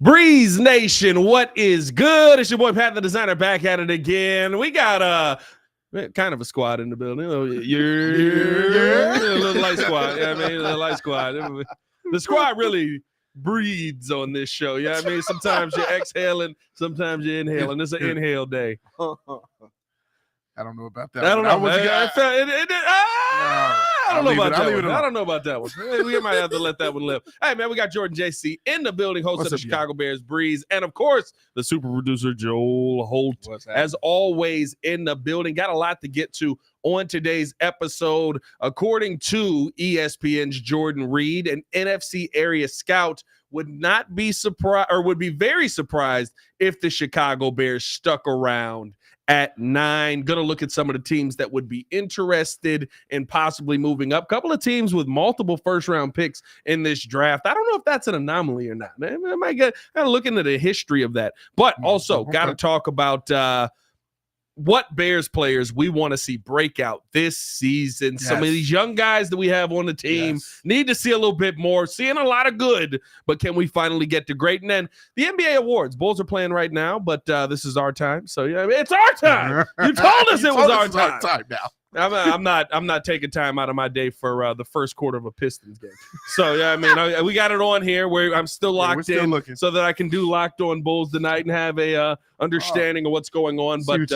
Breeze Nation, what is good? It's your boy Pat the Designer back at it again. We got kind of a squad in the building. You're a little light squad. Yeah, I mean, a little light squad. The squad really breathes on this show. Yeah, I mean, sometimes you're exhaling, sometimes you're inhaling. It's an inhale day. I don't know about that. I don't know. I don't know about that one. I don't know about that one. We might have to let that one live. Hey, man, we got Jordan JC in the building, host of the Chicago Bears Breeze, and, of course, the super producer, Joel Holt, as always, in the building. Got a lot to get to on today's episode. According to ESPN's Jordan Reed, an NFC area scout would not be surprised, or would be very surprised, if the Chicago Bears stuck around at 9. Going to look at some of the teams that would be interested in possibly moving up. Couple of teams with multiple first-round picks in this draft. I don't know if that's an anomaly or not. I might get kind of look into the history of that. But also got to talk about what Bears players we want to see break out this season. Yes. Some of these young guys that we have on the team need to see a little bit more. Seeing a lot of good, but can we finally get to great? And then the NBA awards. Bulls are playing right now, but this is our time. So yeah, it's our time. You told us it was our time now. I'm not taking time out of my day for the first quarter of a Pistons game. So yeah, I mean, we got it on here where I'm still locked in, so that I can do Locked On Bulls tonight and have a understanding of what's going on. But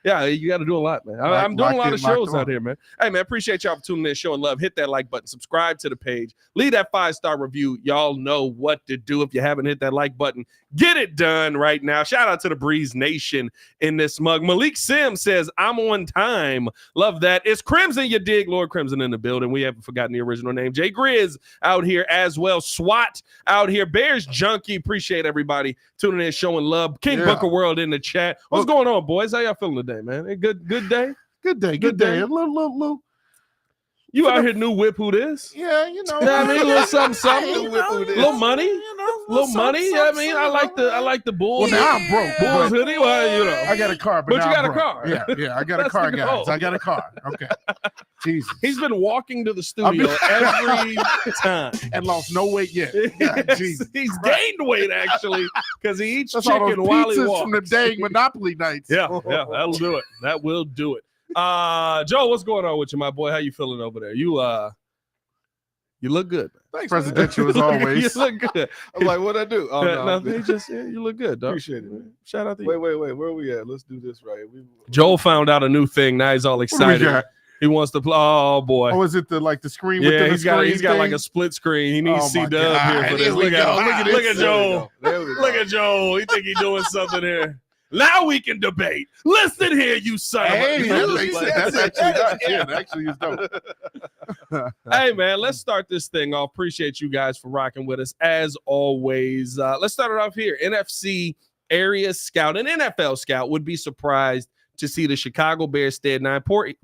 yeah, you got to do a lot, man. I'm doing a lot of shows out here, man. Hey, man, appreciate y'all for tuning in, showing love. Hit that like button, subscribe to the page, leave that 5-star review. Y'all know what to do. If you haven't hit that like button, get it done right now. Shout out to the Breeze Nation in this mug. Malik Sims says, I'm on time. Love that. It's Crimson, you dig? Lord Crimson in the building. We haven't forgotten the original name. Jay Grizz out here as well. SWAT out here. Bears Junkie. Appreciate everybody tuning in, showing love. King Booker World in the chat. What's going on, boys? How y'all feeling today, man? Good day? Good day. A little. You out here new whip who this? Yeah, you know. I mean, a little something. Little money. Little money. I mean, I like the Bulls. Well, now I'm broke. Bulls hoodie. Well, you know. I got a car, but you got a car. Yeah, I got a car, guys. I got a car. Okay. Jesus. He's been walking to the studio every time and lost no weight yet. Jesus. He's gained weight actually because he eats chicken while he walks. From the dang Monopoly nights. Yeah, that'll do it. That will do it. Joe, what's going on with you, my boy? How you feeling over there? You look good. Thanks, presidential as always. You look good. I'm like, what'd I do? Oh, no. You look good, dog. Appreciate it, man. Shout out to you. Wait. Where are we at? Let's do this right. Joel found out a new thing. Now he's all excited. He wants to play. Oh boy. Oh, is it the screen? Yeah, he's got like a split screen. He needs C-Dub here for this. Look at Joel. Look at Joel. He think he's doing something here. Now we can debate. Listen here, you son of a... That's actually not. Yeah, actually is dope. Hey, man, let's start this thing off. Appreciate you guys for rocking with us, as always. Let's start it off here. NFC area scout, an NFL scout, would be surprised to see the Chicago Bears stay at 9.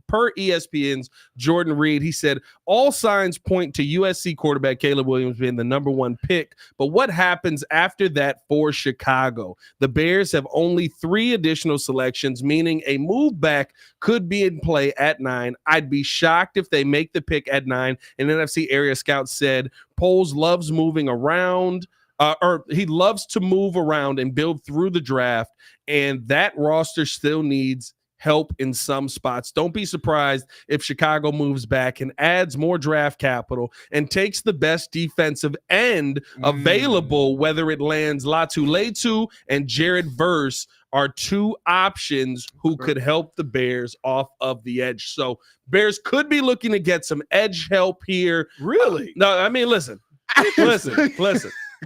Per ESPN's Jordan Reed, he said, all signs point to USC quarterback Caleb Williams being the number 1 pick. But what happens after that for Chicago? The Bears have only 3 additional selections, meaning a move back could be in play at 9. I'd be shocked if they make the pick at 9. An NFC area scout said, Poles loves moving around. Or he loves to move around and build through the draft, and that roster still needs help in some spots. Don't be surprised if Chicago moves back and adds more draft capital and takes the best defensive end available, whether it lands Latu Letu and Jared Verse are 2 options who could help the Bears off of the edge. So Bears could be looking to get some edge help here. Really? No, I mean, listen.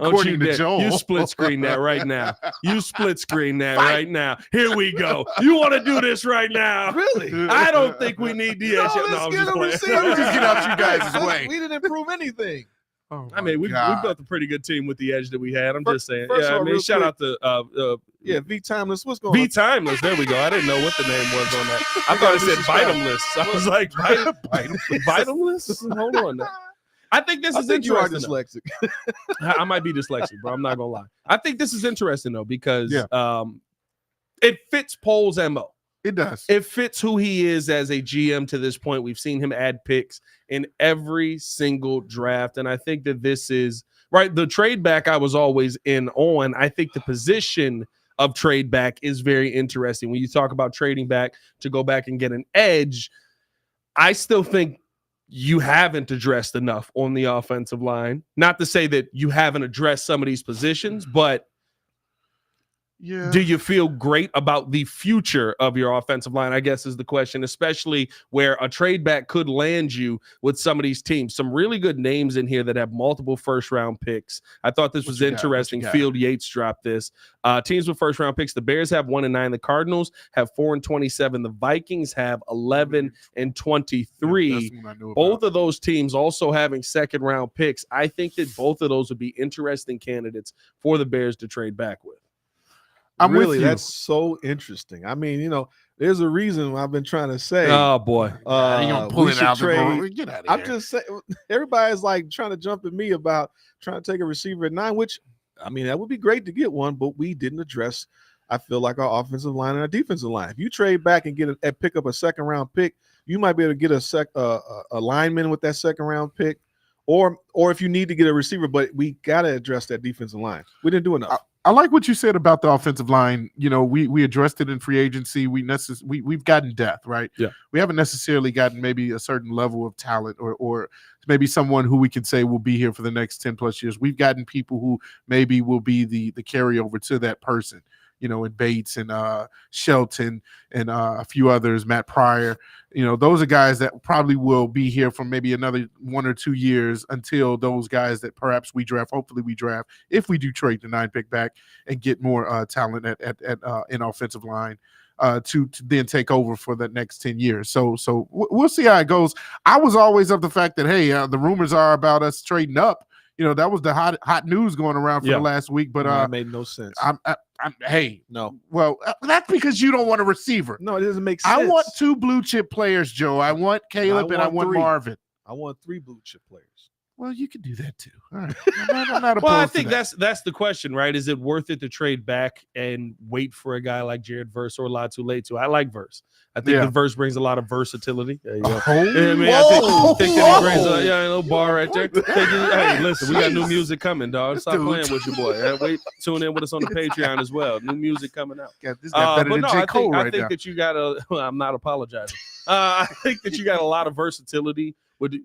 According to Joel. You split screen that right now. Right now. Here we go. You want to do this right now? Really? I don't think we need the edge. Let's just get out you guys' way. We didn't improve anything. Oh, I mean, we built a pretty good team with the edge that we had. I'm just saying. Yeah, I mean, shout out to V Timeless. What's going on? V Timeless. There we go. I didn't know what the name was on that. I thought it said Vitamless. I was like, Vitamless? Hold on now. I think this is interesting. You are dyslexic. I might be dyslexic, bro. I'm not gonna lie. I think this is interesting though because it fits Poles' MO. It does. It fits who he is as a GM to this point. We've seen him add picks in every single draft, and I think that this is right? The trade back I was always in on. I think the position of trade back is very interesting. When you talk about trading back to go back and get an edge, I still think you haven't addressed enough on the offensive line. Not to say that you haven't addressed some of these positions, but do you feel great about the future of your offensive line, I guess is the question, especially where a trade back could land you with some of these teams. Some really good names in here that have multiple first-round picks. I thought this was interesting. Field Yates dropped this. Teams with first-round picks, the Bears have 1-9. The Cardinals have 4-27. The Vikings have 11-23. Both of those teams also having second-round picks. I think that both of those would be interesting candidates for the Bears to trade back with. That's so interesting. I mean, there's a reason I've been trying to say. Oh boy, you gonna pull it out the Get out of I'm here. just saying, everybody's like trying to jump at me about trying to take a receiver at 9, which I mean that would be great to get one, but we didn't address. I feel like our offensive line and our defensive line. If you trade back and pick up a second round pick, you might be able to get a lineman with that second round pick, or if you need to get a receiver, but we got to address that defensive line. We didn't do enough. I like what you said about the offensive line. We addressed it in free agency. We've gotten depth, right? Yeah. We haven't necessarily gotten maybe a certain level of talent or maybe someone who we can say will be here for the next 10 plus years. We've gotten people who maybe will be the carryover to that person, in Bates and Shelton and a few others, Matt Pryor. Those are guys that probably will be here for maybe another 1 or 2 years until those guys that perhaps we draft, hopefully we draft, if we do trade the 9 pick back and get more talent in offensive line to then take over for the next 10 years. So we'll see how it goes. I was always of the fact that, hey, the rumors are about us trading up. That was the hot news going around for the last week, but that made no sense. No. Well, that's because you don't want a receiver. No, it doesn't make sense. I want 2 blue chip players, Joe. I want Caleb and I want 3. Marvin. I want 3 blue chip players. Well, you can do that too. All right. I'm not well, I think that's the question, right? Is it worth it to trade back and wait for a guy like Jared Verse or Latu Letu? I like Verse. I think the Verse brings a lot of versatility. There you go. I think that he brings a little bar right there. Hey, listen, we got new music coming, dog. Stop playing with your boy. Wait, tune in with us on the Patreon as well. New music coming out. This better than J. Cole I think that you got I'm not apologizing. I think that you got a lot of versatility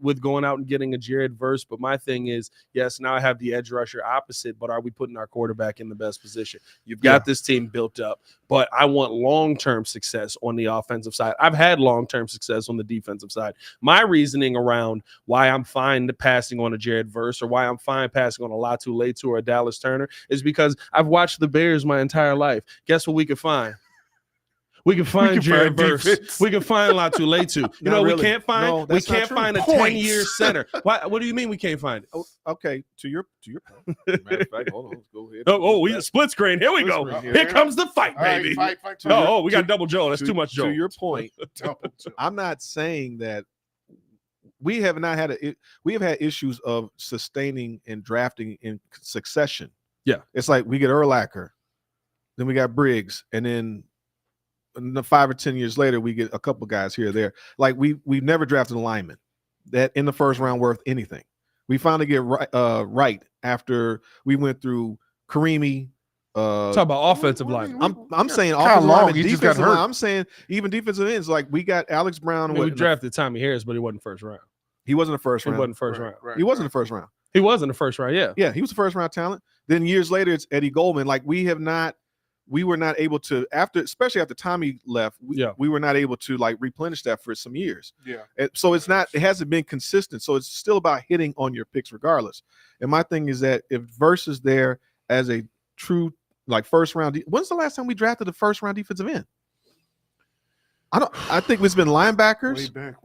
with going out and getting a Jared Verse. But my thing is, yes, now I have the edge rusher opposite, but are we putting our quarterback in the best position? You've got this team built up, but I want long-term success on the offensive side. I've had long-term success on the defensive side. My reasoning around why I'm fine passing on a Jared Verse or why I'm fine passing on a Latu Letu or a Dallas Turner is because I've watched the Bears my entire life. Guess what we could find? We can find Jared Verse. We can find Latu Letu. We can't find. We can't find a 10-year center. What do you mean we can't find it? Okay, to your point. Matter of fact, hold on, let's go ahead. We split screen. Here we go. Here comes the fight, baby. Fight, we got double Joe. That's too much Joe. To your point, I'm not saying that we have had issues of sustaining and drafting in succession. Yeah, it's like we get Urlacher, then we got Briggs, and then 5 or 10 years later, we get a couple guys here or there. Like we've never drafted a lineman that in the first round worth anything. We finally get right after we went through Karimi. Talk about offensive line. I'm saying offensive line, defensive line. I'm saying even defensive ends. Like we got Alex Brown. We drafted Tommy Harris, but he wasn't first round. He wasn't the first round. He wasn't first round. He wasn't the first round. He wasn't the first round. Yeah. Yeah, he was the first round talent. Then years later, it's Eddie Goldman. Like we were not able to, especially after Tommy left, we were not able to like replenish that for some years. Yeah. And so it hasn't been consistent. So it's still about hitting on your picks regardless. And my thing is that if Verse is there as a true like first round, when's the last time we drafted a first round defensive end? I think it's been linebackers. Way back.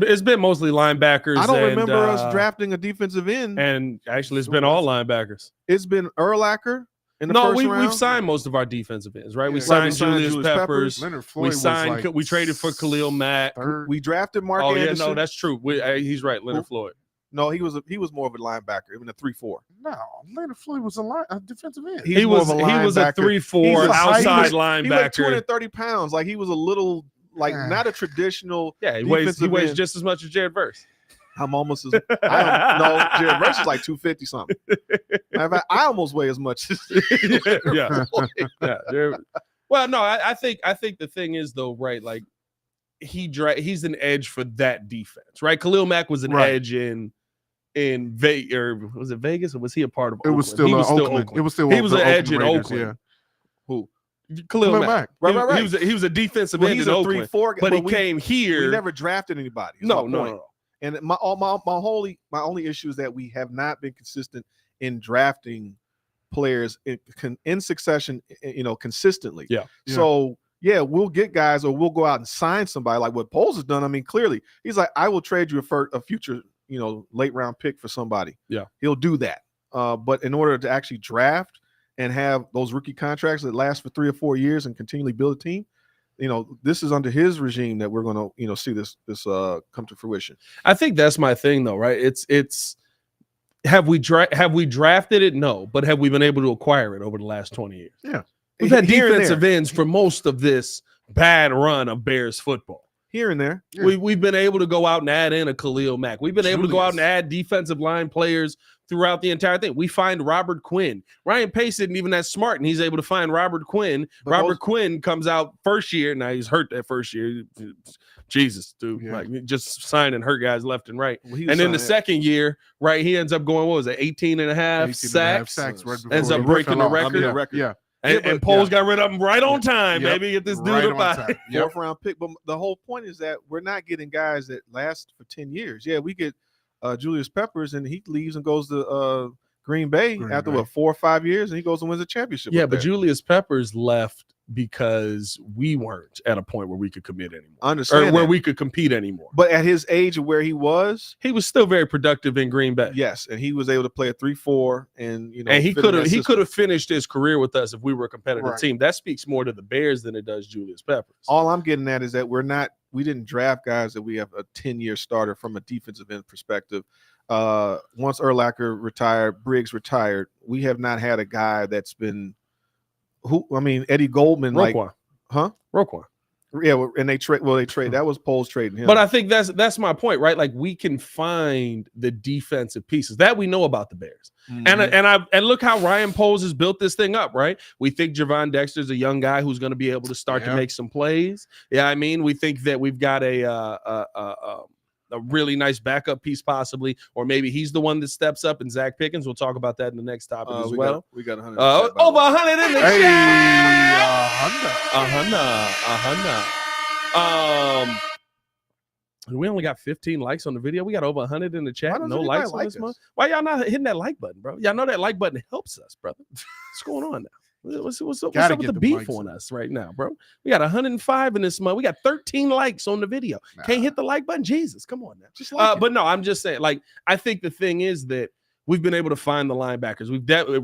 It's been mostly linebackers. I don't remember us drafting a defensive end. And actually, it's been all linebackers. It's been Urlacher. We've signed most of our defensive ends, right? We signed Julius Peppers. We signed. We traded for Khalil Mack. We drafted Mark Anderson. Yeah, no, that's true. He's right. Leonard Floyd. No, he was more of a linebacker, even a 3-4. No, Leonard Floyd was a defensive end. He was a 3-4 outside linebacker. He weighed 230 pounds. Like he was a little not a traditional. Yeah, he weighs just as much as Jared Verse. I'm almost as no, Jared Verse is like 250 something. Matter of fact, I almost weigh as much as yeah. Well, no, I think the thing is though, right? Like he's an edge for that defense, right? Khalil Mack was an edge in Vegas, or was it Vegas, or was he a part of Oakland? It was still Oakland. It was still he was an edge in Raiders, Oakland. Yeah. Who? Khalil Mack. Right. He was a defensive end in Oakland, 3-4, but he came here. We never drafted anybody. No. And my only issue is that we have not been consistent in drafting players in succession, consistently. Yeah. So we'll get guys, or we'll go out and sign somebody like what Poles has done. I mean, clearly he's like, I will trade you for a future, late round pick for somebody. Yeah, he'll do that. But in order to actually draft and have those rookie contracts that last for 3 or 4 years and continually build a team, this is under his regime that we're going to, see this come to fruition. I think that's my thing, though, right? It's have we drafted it? No, but have we been able to acquire it over the last 20 years? Yeah, we've had defensive ends for most of this bad run of Bears football. Here and there, we've been able to go out and add in a Khalil Mack. We've been able to go out and add defensive line players throughout the entire thing. We find Robert Quinn. Ryan Pace isn't even that smart, and he's able to find Robert Quinn. But Robert Quinn comes out first year. Now he's hurt that first year. Jesus, dude. Yeah. Like just signing hurt guys left and right. Well, and then the second year, right, he ends up going, what was it, 18 and a half sacks? Right, ends up breaking the record. Yeah. And Poles got rid of him right on time, baby. Get this dude up out. Fourth round pick. But the whole point is that we're not getting guys that last for 10 years. Yeah, we get Julius Peppers, and he leaves and goes to Green Bay after 4 or 5 years, and he goes and wins a championship. Yeah, but Julius Peppers left because we weren't at a point where we could commit anymore. Understand, or where we could compete anymore. But at his age of where he was still very productive in Green Bay. Yes, and he was able to play a 3-4, and and he could have finished his career with us if we were a competitive team. That speaks more to the Bears than it does Julius Peppers. All I'm getting at is that we didn't draft guys that we have a 10-year starter from a defensive end perspective. Once Urlacher retired, Briggs retired, we have not had a guy that's been Eddie Goldman, Roquan. Roquan. Yeah, and they trade. That was Poles trading him. But I think that's my point, right? Like we can find the defensive pieces that we know about the Bears, and look how Ryan Poles has built this thing up, right? We think Javon Dexter's a young guy who's going to be able to start to make some plays. Yeah, I mean, we think that we've got a really nice backup piece, possibly, or maybe he's the one that steps up. And Zach Pickens, we'll talk about that in the next topic as well. We got 100. Over 100 in the chat. 100. We only got 15 likes on the video. We got over 100 in the chat. No likes on this month. Why y'all not hitting that like button, bro? Y'all know that like button helps us, brother. What's going on now? What's up with the beef on us right now, bro? We got 105 in this month. We got 13 likes on the video. Can't hit the like button. Jesus, come on now. Just like but no, I'm just saying, like, I think the thing is that we've been able to find the linebackers.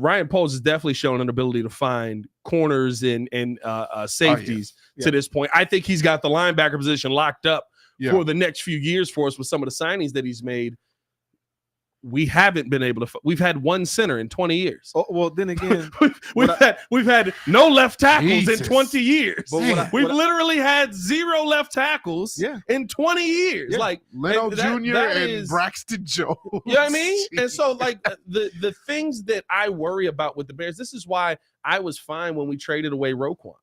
Ryan Poles has definitely shown an ability to find corners and safeties to this point. I think he's got the linebacker position locked up for the next few years for us with some of the signings that he's made. We haven't been able to. We've had one center in 20 years. Oh, well, then again, we've had no left tackles in 20 years. We've literally had 0 left tackles in 20 years. Like Leno Jr. and Braxton Jones. You know what I mean? And so, like the things that I worry about with the Bears. This is why I was fine when we traded away Roquan.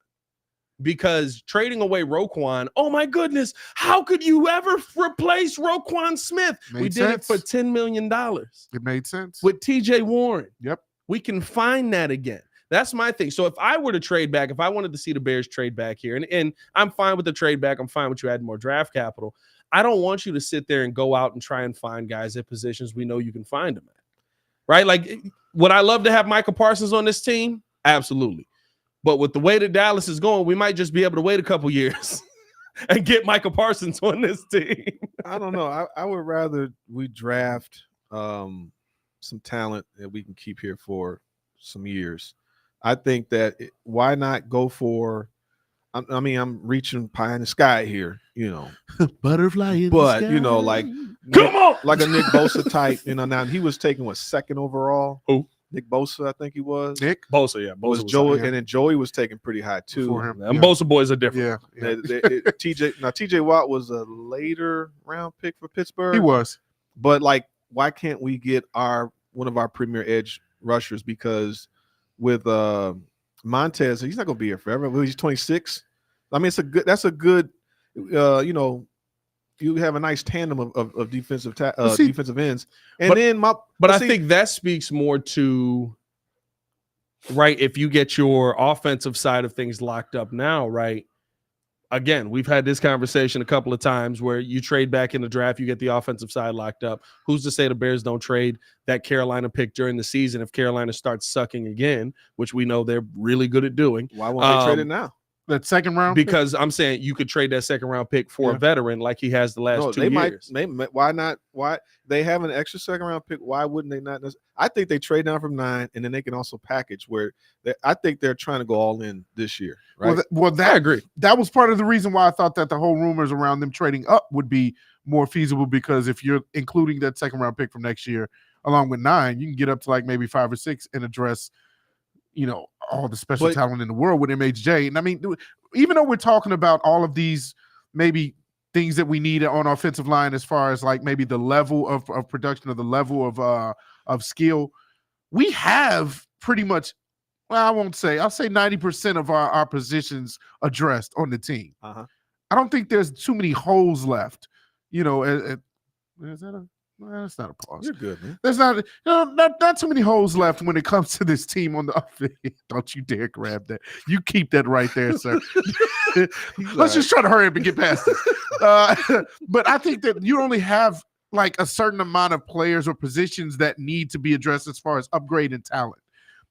Because trading away Roquan, oh my goodness, how could you ever replace Roquan Smith? We did it for $10 million. It made sense. With TJ Warren. Yep. We can find that again. That's my thing. So if I were to trade back, if I wanted to see the Bears trade back here, and I'm fine with the trade back, I'm fine with you adding more draft capital. I don't want you to sit there and go out and try and find guys at positions we know you can find them at. Right? Like, would I love to have Micah Parsons on this team? Absolutely. But with the way that Dallas is going, we might just be able to wait a couple years and get Micah Parsons on this team. I don't know. I would rather we draft some talent that we can keep here for some years. I think that why not go for I'm reaching pie in the sky here, butterfly in the sky. Like come on, like a Nick Bosa type, now he was taken second overall. Who? Nick Bosa, I think he was. Nick Bosa, yeah. Bosa was Joey, and then Joey was taken pretty high too. For him. And Bosa boys are different. TJ Watt was a later round pick for Pittsburgh. He was. But like, why can't we get one of our premier edge rushers? Because with Montez, he's not going to be here forever. He's 26. I mean, that's a good, you have a nice tandem of defensive defensive ends. And I think that speaks more to, right, if you get your offensive side of things locked up now, right? Again, we've had this conversation a couple of times where you trade back in the draft, you get the offensive side locked up. Who's to say the Bears don't trade that Carolina pick during the season if Carolina starts sucking again, which we know they're really good at doing? Why won't they trade it now? That second round? Because I'm saying you could trade that second round pick for a veteran like he has the last 2 years. Why not? Why they have an extra second round pick? Why wouldn't they not? I think they trade down from 9, and then they can also package where I think they're trying to go all in this year. Right? I agree. That was part of the reason why I thought that the whole rumors around them trading up would be more feasible, because if you're including that second round pick from next year along with 9, you can get up to like maybe 5 or 6 and address, all the special talent in the world with MHJ. And I mean, even though we're talking about all of these maybe things that we need on offensive line, as far as like maybe the level of production or the level of skill, we have pretty much, I'll say 90% of our positions addressed on the team. Uh-huh. I don't think there's too many holes left. Is that that's not a pause. You're good, man. There's not too many holes left when it comes to this team on the offense. Don't you dare grab that. You keep that right there, sir. Let's just try to hurry up and get past it. But I think that you only have like a certain amount of players or positions that need to be addressed as far as upgrade and talent.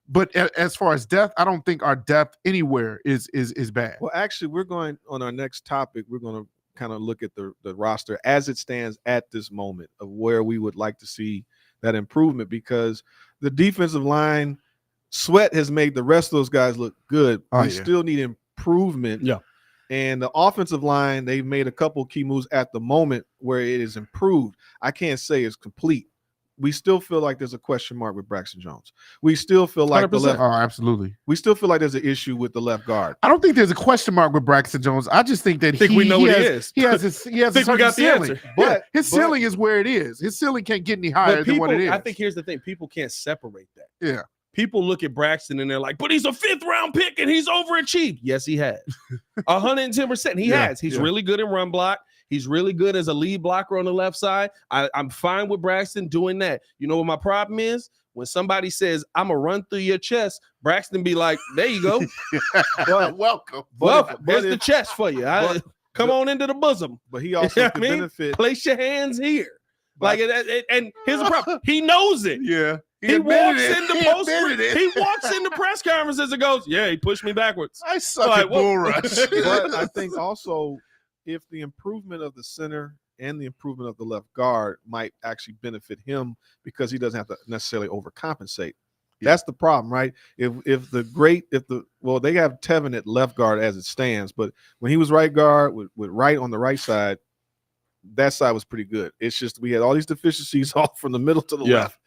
But as far as depth, I don't think our depth anywhere is bad. Well, actually, we're going on our next topic. We're going to kind of look at the roster as it stands at this moment of where we would like to see that improvement, because the defensive line Sweat has made the rest of those guys look good. We still need improvement. Yeah. And the offensive line, they've made a couple key moves at the moment where it is improved. I can't say it's complete. We still feel like there's a question mark with Braxton Jones. We still feel like absolutely. We still feel like there's an issue with the left guard. I don't think there's a question mark with Braxton Jones. I just think that we know what he is. He has a certain ceiling. But his ceiling is where it is. His ceiling can't get any higher than what it is. I think here's the thing: people can't separate that. Yeah. People look at Braxton and they're like, "But he's a 5th round pick and he's overachieved." Yes, he has. 110%. He has. He's really good in run block. He's really good as a lead blocker on the left side. I'm fine with Braxton doing that. You know what my problem is? When somebody says, "I'm going to run through your chest," Braxton be like, "There you go." Welcome. There's the chest for you. Come on into the bosom. But he also can benefit. Place your hands here. And here's the problem. He knows it. Yeah. He walks into press conferences and goes, "Yeah, he pushed me backwards. I suck at bull rush." But I think also, if the improvement of the center and the improvement of the left guard might actually benefit him, because he doesn't have to necessarily overcompensate. Yeah. That's the problem, right? They have Tevin at left guard as it stands, but when he was right guard with Wright on the right side, that side was pretty good. It's just we had all these deficiencies all from the middle to the left.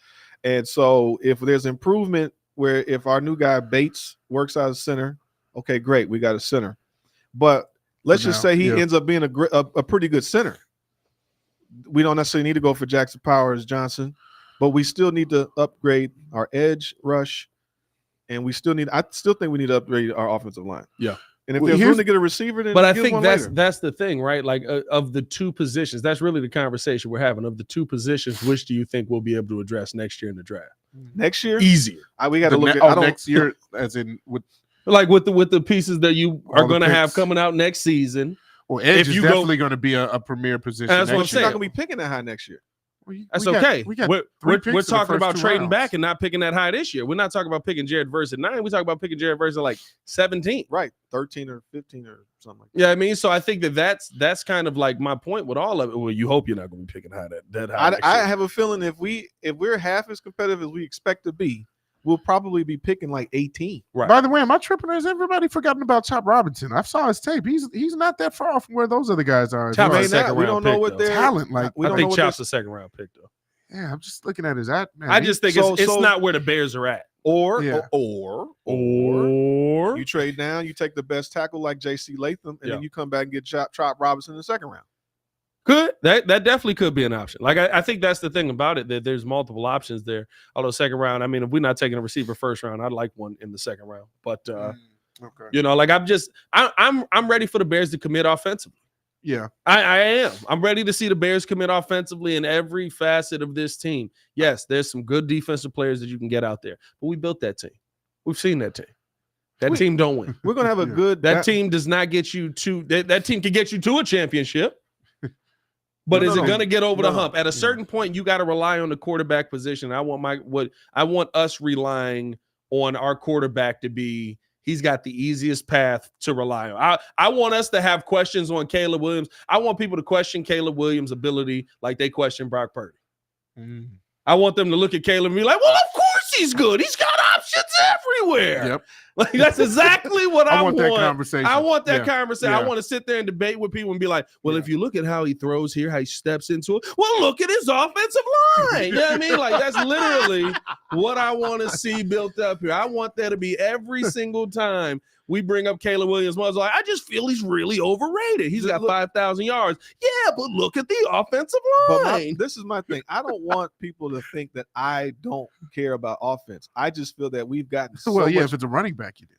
And so if there's improvement where if our new guy Bates works out of center, okay, great, we got a center. But let's just say he ends up being a pretty good center. We don't necessarily need to go for Jackson Powers Johnson, but we still need to upgrade our edge rush, and I still think we need to upgrade our offensive line. Yeah. And if there's room to get a receiver, then I think that's the thing, right? Like of the two positions, that's really the conversation we're having. Of the two positions, which do you think we'll be able to address next year in the draft? Next year, easier. We got to look at next year, as in with the pieces that you are going to have coming out next season. Well, edge is definitely going to be a premier position. That's what I'm saying. You're not going to be picking that high next year. That's okay. We're talking about trading rounds. back and not picking that high this year. We're not talking about picking Jared Verse at 9. We're talking about picking Jared Verse at like 17. Right, 13 or 15 or something like that. Yeah, I mean, so I think that's kind of like my point with all of it. Well, you hope you're not going to be picking that high. I have a feeling if we're half as competitive as we expect to be, we'll probably be picking like 18. Right. By the way, am I tripping? Has everybody forgotten about Chop Robinson? I saw his tape. He's not that far off from where those other guys are. Chop's a second round don't know pick, what their talent like. I think Chop's a second round pick though. Yeah, I'm just looking at his man. I just think it's not where the Bears are at. Or you trade down, you take the best tackle like J.C. Latham, and then you come back and get Chop Robinson in the second round. That definitely could be an option. Like I think that's the thing about it, that there's multiple options there. Although second round, I mean, if we're not taking a receiver first round, I'd like one in the second round. But like I'm ready for the Bears to commit offensively. Yeah, I am. I'm ready to see the Bears commit offensively in every facet of this team. Yes, there's some good defensive players that you can get out there, but we built that team. We've seen that team. That team don't win. We're gonna have a good. That team does not get you to. That team can get you to a championship. But is it going to get over the hump? At a certain point, you got to rely on the quarterback position. I want us relying on our quarterback to be. He's got the easiest path to rely on. I want us to have questions on Caleb Williams. I want people to question Caleb Williams' ability like they question Brock Purdy. I want them to look at Caleb and be like, "Well, of course he's good. He's got options everywhere." Yep. Like that's exactly what I want. That conversation. I want that conversation. I want to sit there and debate with people and be like, well, if you look at how he throws here, how he steps into it, well, look at his offensive line. You know what I mean? Like that's literally what I want to see built up here. I want that to be every single time we bring up Caleb Williams. I was like, I just feel he's really overrated. He's got 5,000 yards. Yeah, but look at the offensive line. This is my thing. I don't want people to think that I don't care about offense. I just feel that we've gotten much. If it's a running back, you do.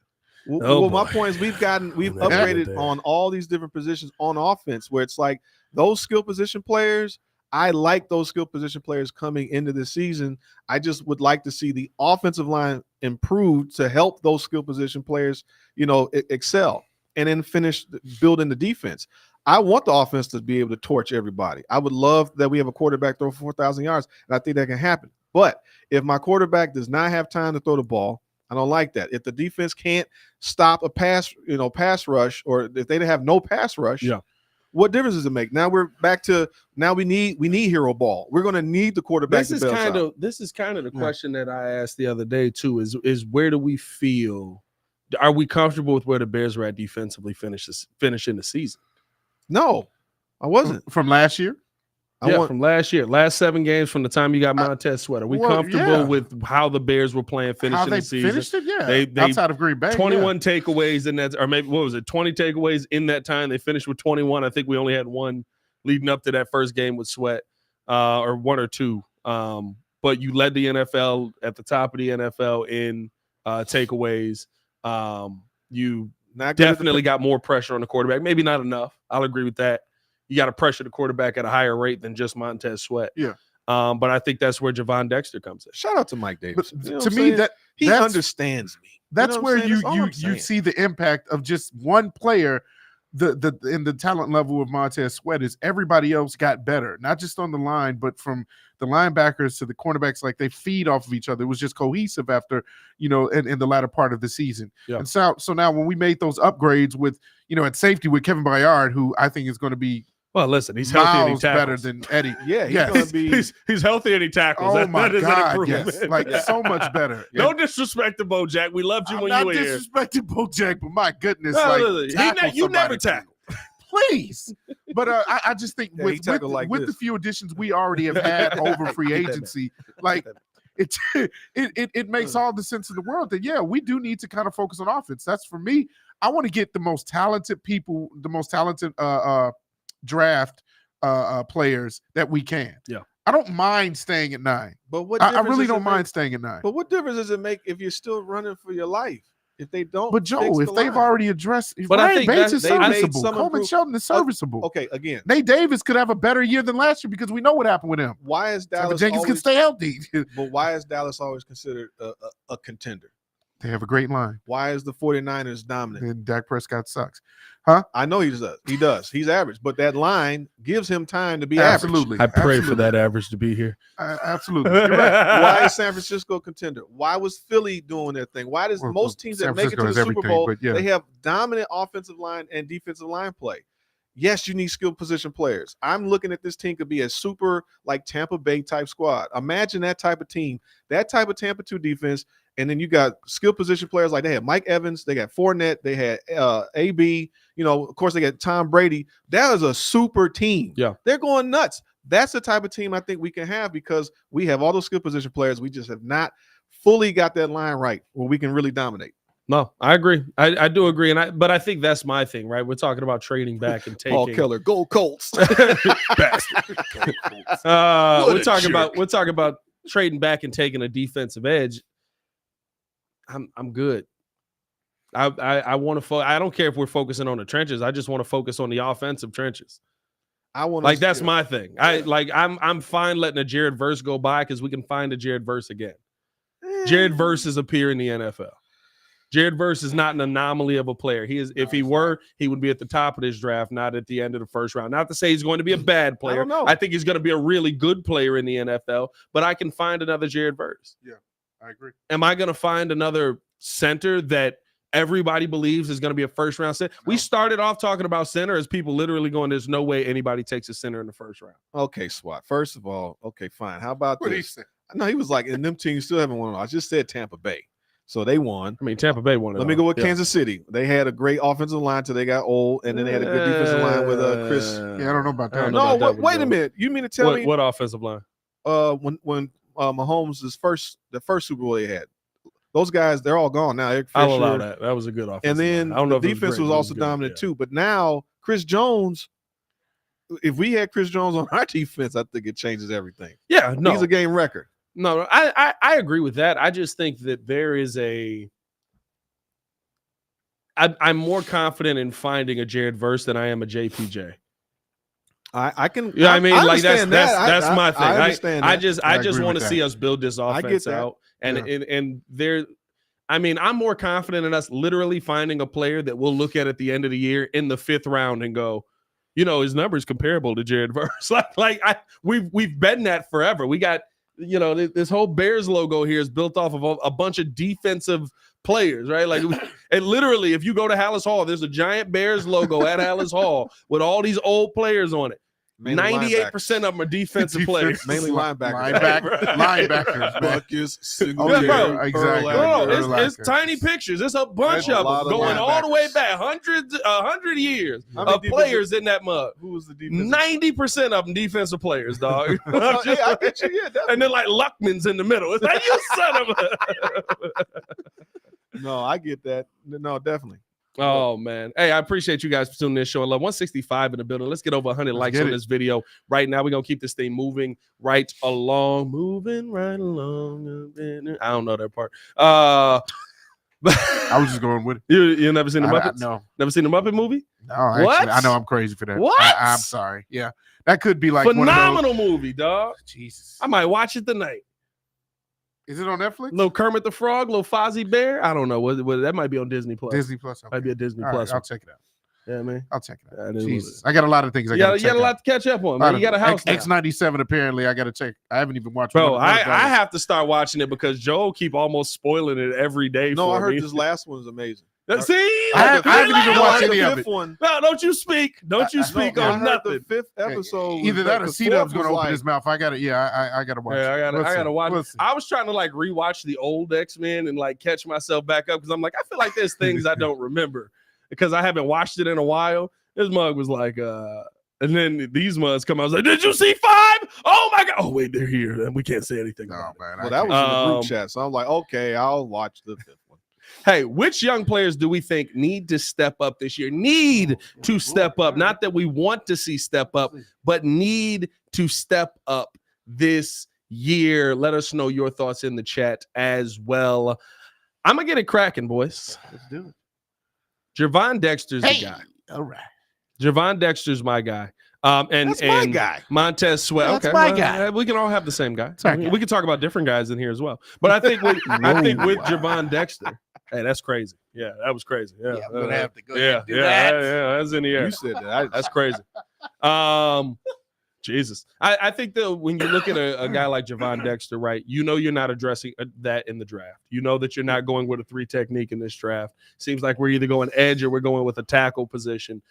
Well, my point is we've upgraded on all these different positions on offense where it's like those skill position players. I like those skill position players coming into the season. I just would like to see the offensive line improve to help those skill position players, excel and then finish building the defense. I want the offense to be able to torch everybody. I would love that we have a quarterback throw 4,000 yards, and I think that can happen. But if my quarterback does not have time to throw the ball, I don't like that. If the defense can't stop a pass rush, or if they have no pass rush, what difference does it make? Now we're back to we need hero ball. We're going to need the quarterback. This is kind of the question that I asked the other day too. Is where do we feel? Are we comfortable with where the Bears were at defensively finishing the season? No, I wasn't. From last year? From last year. Last 7 games from the time you got Montez Sweat. Are we comfortable with how the Bears were playing finishing the season? Finished it? Yeah. They outside of Green Bay. 21 takeaways in that, or maybe what was it? 20 takeaways in that time. They finished with 21. I think we only had one leading up to that first game with Sweat, or 1 or 2. But you led the NFL at the top of the NFL in takeaways. You definitely got more pressure on the quarterback. Maybe not enough. I'll agree with that. You got to pressure the quarterback at a higher rate than just Montez Sweat. Yeah. But I think that's where Javon Dexter comes in. Shout out to Mike Davis. To me, he understands me. That's where you see the impact of just one player. In the talent level of Montez Sweat is everybody else got better, not just on the line, but from the linebackers to the cornerbacks. Like they feed off of each other. It was just cohesive after, in the latter part of the season. Yeah. And so now when we made those upgrades with, at safety with Kevin Byard, who I think is going to be, well, listen, he's healthy and he tackles better than Eddie. Yeah, he's healthy and he tackles. Oh my God, yes, so much better. No disrespect to Bojack. We loved you when you were here. Not disrespecting Bojack, but my goodness, you never tackle. Please, but I just think with the few additions we already have had over free agency, it makes all the sense in the world that we do need to kind of focus on offense. That's for me. I want to get the most talented people, the most talented draft players that we can. Yeah. I don't mind staying at 9. But what I really don't mind staying at 9. But what difference does it make if you're still running for your life? If they don't, but Joe, if they've already addressed, but Ryan Bates is serviceable. Coleman Shelton is serviceable. Okay, again, Nate Davis could have a better year than last year because we know what happened with him. Why is Dallas? Jenkins can stay healthy. But why is Dallas always considered a contender? They have a great line. Why is the 49ers dominant? And Dak Prescott sucks. Huh? I know he does. He does. He's average, but that line gives him time to be absolutely. Average. I pray for that average to be here. Absolutely. You're right. Why is San Francisco contender? Why was Philly doing their thing? Why does most teams that make it to the Super Bowl, they have dominant offensive line and defensive line play? Yes, you need skilled position players. I'm looking at this team could be a super like Tampa Bay type squad. Imagine that type of team, that type of Tampa 2 defense. And then you got skill position players like they had Mike Evans, they got Fournette, they had AB, of course they got Tom Brady. That is a super team. Yeah. They're going nuts. That's the type of team I think we can have because we have all those skill position players. We just have not fully got that line right where we can really dominate. No, I agree. I do agree, but I think that's my thing, right? We're talking about trading back and taking. Paul Keller, go Colts. Bastard. We're talking about trading back and taking a defensive edge. I'm good. I want to. I don't care if we're focusing on the trenches. I just want to focus on the offensive trenches. That's my thing. I'm fine letting a Jared Verse go by because we can find a Jared Verse again. Jared Verse is appear in the NFL. Jared Verse is not an anomaly of a player. He is. If he were, he would be at the top of this draft, not at the end of the first round. Not to say he's going to be a bad player. I don't know. I think he's going to be a really good player in the NFL. But I can find another Jared Verse. Yeah, I agree. Am I going to find another center that everybody believes is going to be a first round center? No. We started off talking about center as people literally going, "There's no way anybody takes a center in the first round." Okay, SWAT. First of all, okay, fine. How about this? No, he was like, and them teams still haven't won. I just said Tampa Bay. So they won. I mean, Tampa Bay won. Let me go with Kansas City. They had a great offensive line till they got old, and then they had a good defensive line with Chris. Yeah, I don't know about that. No, wait a minute. You mean to tell me what offensive line? When Mahomes' the first Super Bowl they had, those guys they're all gone now. Eric Fisher, I'll allow that. That was a good offensive. And then line. I don't know the if defense was also dominant too. But now Chris Jones. If we had Chris Jones on our defense, I think it changes everything. Yeah, no, he's a game record. No, I agree with that. I just think that there is I'm more confident in finding a Jared Verse than I am a JPJ. I can. Yeah, I mean, I like that's my thing. I understand. I just want to see us build this offense out, and there. I mean, I'm more confident in us literally finding a player that we'll look at the end of the year in the 5th round and go, his numbers comparable to Jared Verse. We've been that forever. We got. This whole Bears logo here is built off of a bunch of defensive players, right? And literally, if you go to Hallis Hall, there's a giant Bears logo at Hallis Hall with all these old players on it. 98% of them are defensive players. Mainly linebackers. Linebackers. Buckets, exactly. It's tiny pictures. It's a bunch of them going all the way back, 100 years of players in that mug. Who was the defensive? 90% of them defensive players, dog. Hey, I get you. Yeah, definitely. And then Luckman's in the middle. It's like, you son of a. No, I get that. No, definitely. Oh, man. Hey, I appreciate you guys for tuning in. Showing love. 165 in the building. Let's get over 100 likes on this video right now. We're going to keep this thing moving right along. Moving right along. I don't know that part. I was just going with it. You never seen the Muppets? No. Never seen the Muppet movie? No, actually, what? I know I'm crazy for that. What? I'm sorry. Yeah. That could be like phenomenal movie, dog. Jesus. I might watch it tonight. Is it on Netflix? Little Kermit the Frog, little Fozzie Bear. I don't know. What that might be on Disney Plus. Disney Plus. Okay. Might be a Disney All Plus. Right, I'll check it out. Yeah, man. I'll check it out. Yeah, Jesus. I got a lot of things I got to check. You got a lot to catch up on, man. You got a house now. X97 apparently I got to check. I haven't even watched it. Bro, I have to start watching it because Joe keep almost spoiling it every day. No, I heard this last one is amazing. See, I haven't even watched any of it. No, don't you speak. Don't you speak on nothing. The 5th episode. Either that or C-Dub's going to open his mouth. I got to. Yeah, I got to watch. Yeah, I got to watch. Listen. I was trying to rewatch the old X-Men and catch myself back up because I'm like, I feel like there's things I don't remember because I haven't watched it in a while. This mug was like, and then these mugs come out. I was like, did you see 5? Oh my God. Oh, wait, they're here. And we can't say anything. No, man. Well, that was in the group chat. So I'm like, okay, I'll watch the 5th one. Hey, which young players do we think need to step up this year? Need to step up. Not that we want to see step up, but need to step up this year. Let us know your thoughts in the chat as well. I'm going to get it cracking, boys. Let's do it. Javon Dexter's the guy. All right. Javon Dexter's my guy. That's my guy. Montez Sweat. That's my guy. We can all have the same guy. Okay. We can talk about different guys in here as well. But I think with Javon Dexter, hey, that's crazy. Yeah, that was crazy. Yeah, I'm gonna have to go ahead and do that. Yeah, that's in the air. You said that. That's crazy. Jesus. I think that when you look at a guy like Javon Dexter, right, you're not addressing that in the draft. You know that you're not going with a 3 technique in this draft. Seems like we're either going edge or we're going with a tackle position.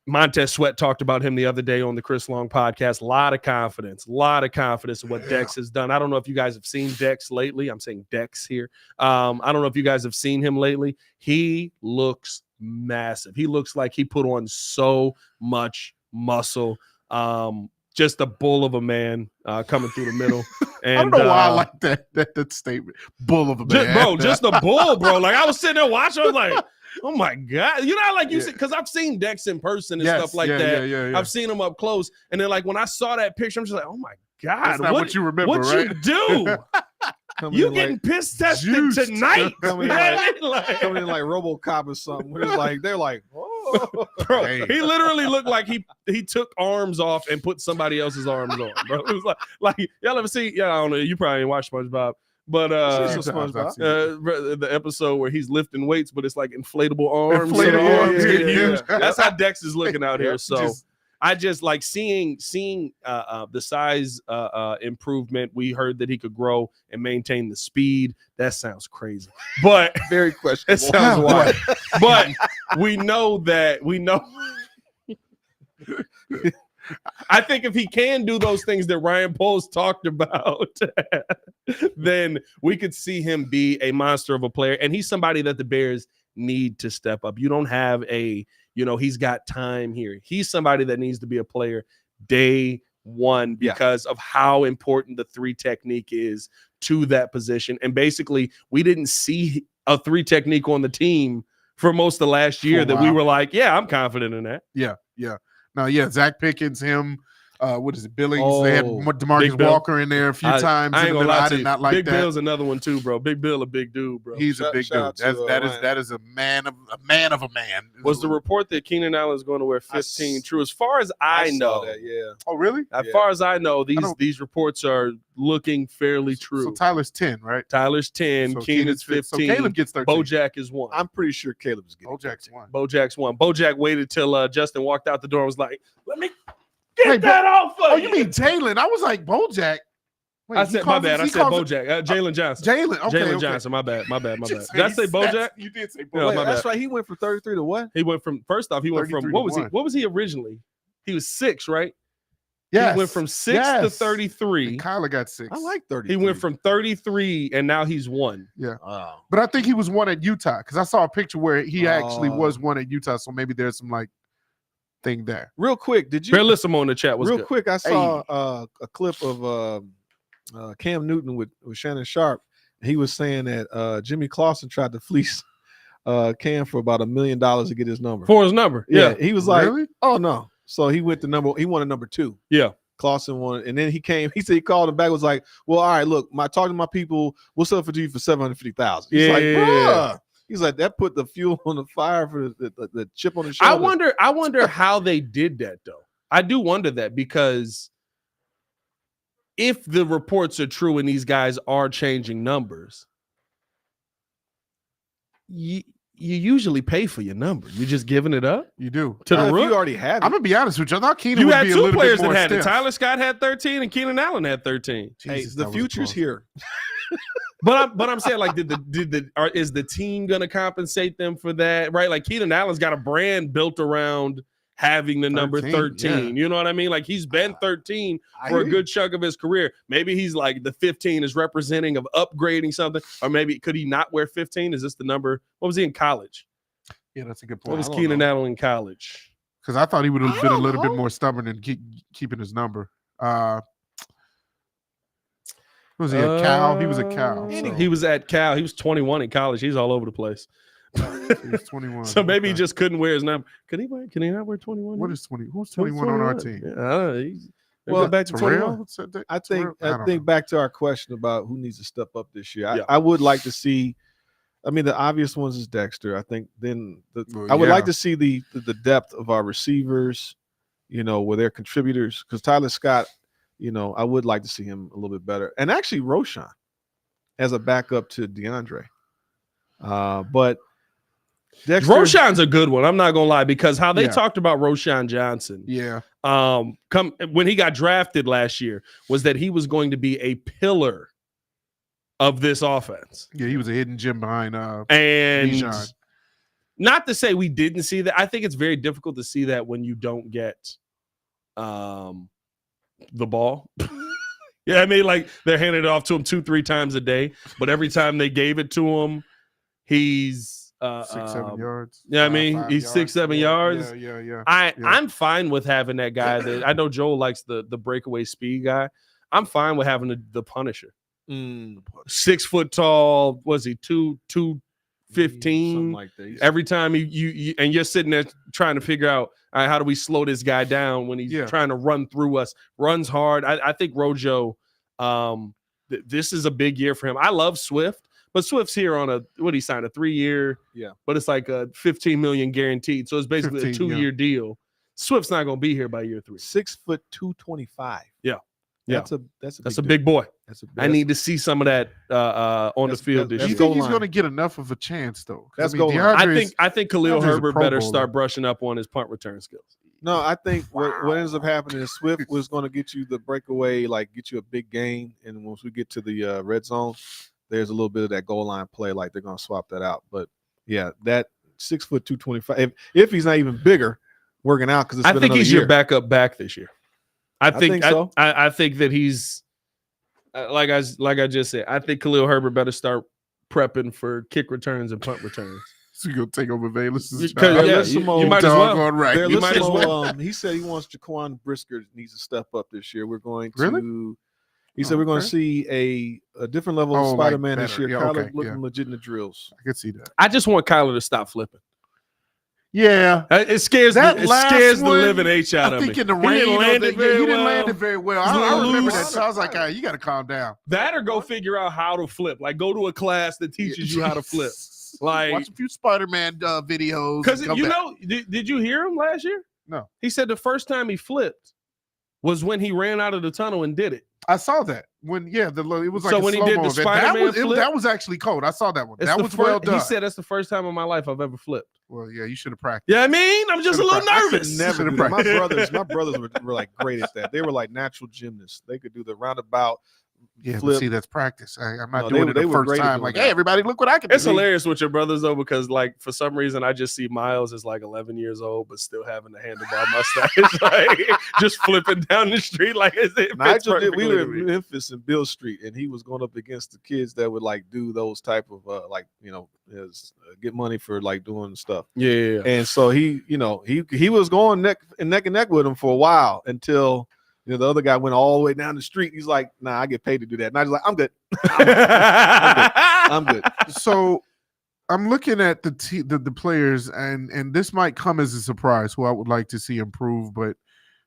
Montez Sweat talked about him the other day on the Chris Long podcast. A lot of confidence in what Dex has done. I don't know if you guys have seen Dex lately. I'm saying Dex here. I don't know if you guys have seen him lately. He looks massive. He looks like he put on so much muscle. just a bull of a man coming through the middle. And I don't know why I like that statement. Bull of a man. Just a bull, bro. Like I was sitting there watching, I was like, oh my God. You know, like you said, because I've seen Dex in person and stuff like that. Yeah. I've seen him up close. And then like when I saw that picture, I'm just like, oh my God. That's not what you remember, what right? you do? You getting like, piss tested tonight. Coming in like RoboCop or something. Where it's like, they're like, oh. Bro, he literally looked like he took arms off and put somebody else's arms on, bro. It was like y'all ever see? Yeah, I don't know. You probably ain't watched SpongeBob. But the episode where he's lifting weights, but it's like inflatable arms. Yeah. That's how Dex is looking out here. So I just like seeing the size improvement. We heard that he could grow and maintain the speed. That sounds crazy, but very questionable. It sounds wild. But we know. I think if he can do those things that Ryan Poles talked about, then we could see him be a monster of a player. And he's somebody that the Bears need to step up. You don't have he's got time here. He's somebody that needs to be a player day one because of how important the 3 technique is to that position. And basically, we didn't see a 3 technique on the team for most of last year that we were like, yeah, I'm confident in that. Yeah. Now, Zach Pickens, him, what is it, Billings? They had DeMarcus Walker in there a few times. I ain't gonna lie to you. Not like Big Bill's another one too, bro. Big Bill, a big dude, bro. He's a big dude. That is a man of a man. Was the report that Keenan Allen is going to wear 15 true? As far as I know, that, Oh, really? As far as I know, these reports are looking fairly true. So Tyler's 10, right? Tyler's 10. So Keenan's 15. So Caleb gets 13. Bojack is 1. I'm pretty sure Caleb's getting Bojack's 1. Bojack's 1. Bojack waited till Justin walked out the door and was like, let me get that off of you. You mean Jalen? I was like, Bojack. Wait, I said, my bad. I said Bojack. Jalen Johnson. Jalen Johnson. My bad. Did I say Bojack? You did say Bojack. No, that's right. He went from 33 to what? He went from, first off, what was he originally? He was 6, right? Yes. He went from 6 to 33. And Kyler got 6. I like 33. He went from 33 and now he's 1. Yeah. Oh. But I think he was 1 at Utah because I saw a picture where he actually was 1 at Utah. So maybe there's some thing there. Real quick, did you? Bear Lissimo in the chat. Real quick, I saw a clip of Cam Newton with Shannon Sharp. He was saying that Jimmy Clausen tried to fleece Cam for about $1 million to get his number. For his number. Yeah. He was like, oh no. So he went to he wanted number 2. Yeah. Clausen won, and then he said he called him back, was like, well, all right, look, talking to my people, we'll sell it for you for $750,000. He's like, bruh. He's like, that put the fuel on the fire for the chip on the shoulder. I wonder how they did that though. I do wonder that because if the reports are true and these guys are changing numbers, you usually pay for your number. You're just giving it up. You do to the rook. You already have it. I'm gonna be honest with you. I thought Keenan would had be a 2 little players bit more that had stiff. it. Tyler Scott had 13 and Keenan Allen had 13. Jesus, the future's here. But I'm saying, like, is the team gonna compensate them for that? Right? Like Keenan Allen's got a brand built around having the number 13. Yeah. You know what I mean? Like he's been 13 for a good chunk of his career. Maybe he's like the 15 is representing of upgrading something, or maybe could he not wear 15? Is this the number? What was he in college? Yeah, that's a good point. What was Keenan Allen in college? Because I thought he would have been a little bit more stubborn and keeping his number. Was he at Cal? He was at Cal. So. He was at Cal. He was 21 in college. He's all over the place. He was 21. So maybe he just couldn't wear his number. Can he not wear 21? What is 20? Who's 21 on our team? Well, back to 21. I think back to our question about who needs to step up this year. I would like to see. I mean, the obvious ones is Dexter. I think then I would like to see the depth of our receivers, where they're contributors. Because Tyler Scott, I would like to see him a little bit better. And actually, Roshan as a backup to DeAndre. But Dexter, Roshan's a good one. I'm not gonna lie, because how they talked about Roshan Johnson. Yeah. When he got drafted last year, was that he was going to be a pillar of this offense. Yeah, he was a hidden gem behind and Bijan. Not to say we didn't see that. I think it's very difficult to see that when you don't get the ball. Yeah, I mean, like they're handing it off to him 2-3 times a day, but every time they gave it to him, he's 6-7 yards. Yeah, I mean, he's 6-7 yards. Yeah. I'm fine with having that guy. That I know Joel likes the breakaway speed guy. I'm fine with having the Punisher. 6 foot tall. Was he 215? Something like that. Every time you and you're sitting there trying to figure out how do we slow this guy down when he's trying to run through us. Runs hard. I think Rojo. This is a big year for him. I love Swift. But Swift's here on he signed a 3-year, but it's like a $15 million guaranteed. So it's basically a 2-year deal. Swift's not going to be here by year 3. 6 foot 225. Yeah. That's a big boy. I need to see some of that on the field this year. You think he's going to get enough of a chance though? I think Khalil Herbert better start brushing up on his punt return skills. No, I think what ends up happening is Swift was going to get you the breakaway, like get you a big gain, and once we get to the red zone, there's a little bit of that goal line play, like they're going to swap that out. But yeah, that 6 foot 225. If he's not even bigger, working out because I think he's your backup back this year. I think so. I think that he's like I just said. I think Khalil Herbert better start prepping for kick returns and punt returns. So you're gonna take over Bayless's job. You might as well. Right. You might as well. He said he wants Jaquan Brisker needs to step up this year. We're going to. Really? He said we're going to see a different level of Spider-Man this year. Kyler looking legit in the drills. I can see that. I just want Kyler to stop flipping. Yeah, it scares me. It scares the living H out of me. I think in the rain, he didn't land it very well. I remember that. So I was like, you got to calm down. That or go figure out how to flip. Like go to a class that teaches you how to flip. Like watch a few Spider-Man videos. Because did you hear him last year? No. He said the first time he flipped was when he ran out of the tunnel and did it. I saw that it was like so when he did the Spider-Man flip, that was actually cold. I saw that one. That was well done. He said that's the first time in my life I've ever flipped. Well, yeah, you should have practiced. Yeah, I mean, I'm just a little nervous. Never do that. My brothers were like great at that. They were like natural gymnasts. They could do the roundabout. Yeah, but see, that's practice. I'm not doing it the first time. Like, hey, everybody, look what I can do. It's do. hilarious with your brothers, though, because, like, for some reason, I just see Miles as, like, 11 years old, but still having the handlebar mustache. Like, just flipping down the street. Like, Nigel did. We were in Memphis and Bill Street, and he was going up against the kids that would, like, do those type of, get money for, like, doing stuff. Yeah. And so he was going neck and neck with him for a while until – the other guy went all the way down the street. He's like, nah, I get paid to do that. And I was like, I'm good. I'm good. So I'm looking at the players, and this might come as a surprise who I would like to see improve, but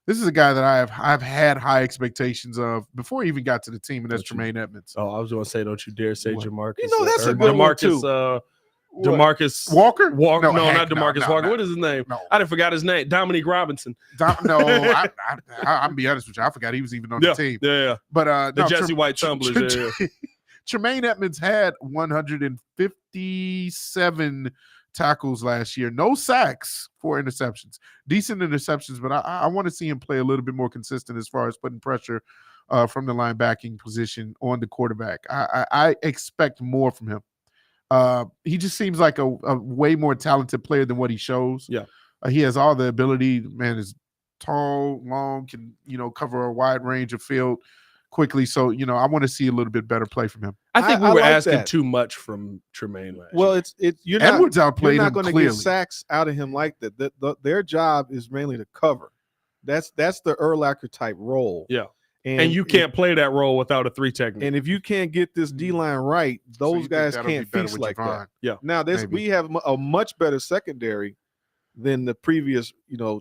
this is a guy that I've had high expectations of before he even got to the team, and that's Tremaine Edmunds. Oh, I was going to say, don't you dare say Jamarcus. That's a good one too. DeMarcus Walker? No, not DeMarcus Walker. What is his name? No. I didn't forgot his name. Dominique Robinson. I'll be honest with you. I forgot he was even on the team. Yeah. But Jesse White tumblers. Tremaine Edmunds had 157 tackles last year. No sacks, 4 interceptions. Decent interceptions, but I want to see him play a little bit more consistent as far as putting pressure from the linebacking position on the quarterback. I expect more from him. He just seems like a way more talented player than what he shows. Yeah. He has all the ability. Man is tall, long, can, cover a wide range of field quickly. So, I want to see a little bit better play from him. I think we were asking too much from Tremaine last year. You're Edwards outplayed not him going to get sacks out of him like that. Their job is mainly to cover. That's the Urlacher type role. Yeah. And you can't play that role without a 3 technique. And if you can't get this D-line right, those guys can't feast like that. Yeah. Now, we have a much better secondary than the previous,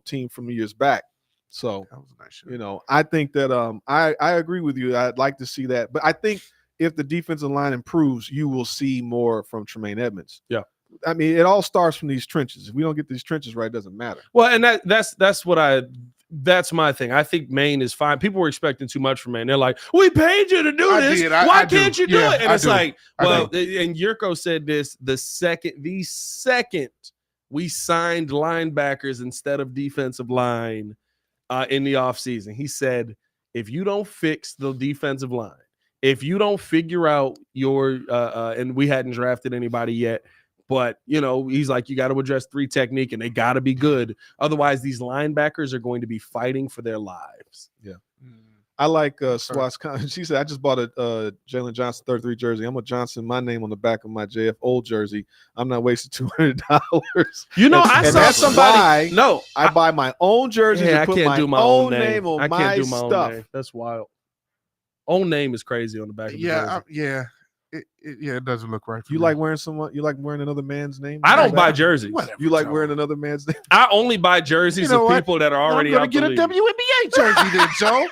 team from years back. So, that was a nice shot. I think that I agree with you. I'd like to see that. But I think if the defensive line improves, you will see more from Tremaine Edmunds. Yeah. I mean, it all starts from these trenches. If we don't get these trenches right, it doesn't matter. Well, and that's my thing. I think Maine is fine. People were expecting too much from Maine. They're like, we paid you to do this. Why can't you do it? And it's like, well, and Yurko said this the second we signed linebackers instead of defensive line in the offseason. He said, if you don't fix the defensive line, if you don't figure out your and we hadn't drafted anybody yet, but, he's like, you got to address 3 technique and they got to be good. Otherwise, these linebackers are going to be fighting for their lives. Yeah. I like Swat's comment. She said, I just bought a Jalen Johnson 33 jersey. I'm a Johnson, my name on the back of my JF old jersey. I'm not wasting $200. You know, I saw somebody. No, I buy my own jersey. Yeah, I can't do my own name on I my can't do my stuff. own name. That's wild. Own name is crazy on the back of the jersey. It doesn't look right. You like wearing another man's name? I don't buy jerseys. Whatever, You like Joe. wearing another man's name? I only buy jerseys of people that are already I'm out gonna the get a league. WNBA jersey then, Joe.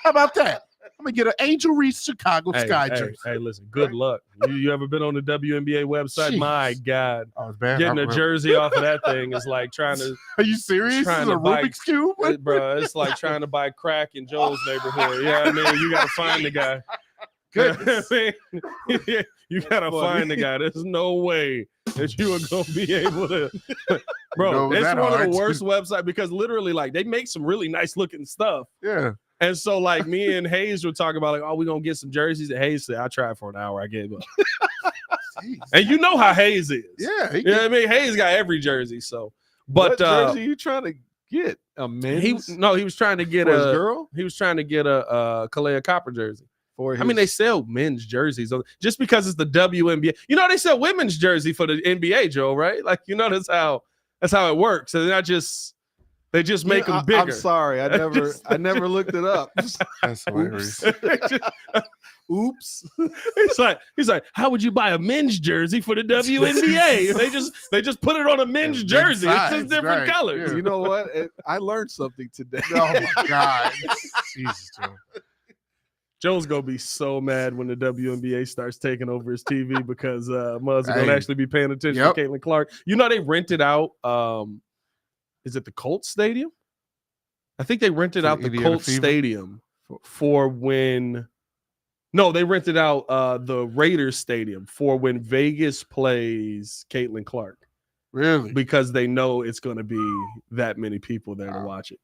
How about that? I'm gonna get an Angel Reese Chicago Sky jersey. Hey, listen, good luck. You ever been on the WNBA website? Jeez. My God. Oh, it's bad. Getting a jersey off of that thing is like trying to. Are you serious? This trying is a to buy- Rubik's Cube? Bro, it's like trying to buy crack in Joel's neighborhood. Yeah, I mean, you got to find the guy. Goodness. You got to find the guy. There's no way that you are going to be able to. Bro, No, it's that one of hard. the worst websites because literally, like, they make some really nice looking stuff. Yeah. And so, like, me and Hayes were talking about, like, oh, we're going to get some jerseys. And Hayes said, I tried for an hour. I gave up. Jeez. And you know how Hayes is. Yeah. You know what I mean? Hayes got every jersey. So, but What jersey you trying to get? A men's? he was trying to get For his a girl? He was trying to get a Kalea Copper jersey. For I mean, they sell men's jerseys just because it's the WNBA. You know, they sell women's jersey for the NBA, Joe, right? Like, you know, that's how it works. So they're not just they just make them bigger. I'm sorry, I never looked it up. That's hilarious. Oops. He's like, how would you buy a men's jersey for the WNBA? they just put it on a men's jersey. It's just different colors. Yeah. You know what? I learned something today. Oh my God. Jesus, Joe. Joe's gonna be so mad when the WNBA starts taking over his TV because Muzz are gonna actually be paying attention to Caitlin Clark. You know, they rented out is it the Colts Stadium? I think they rented out the Colts Stadium for when they rented out the Raiders Stadium for when Vegas plays Caitlin Clark. Really? Because they know it's gonna be that many people there to watch it.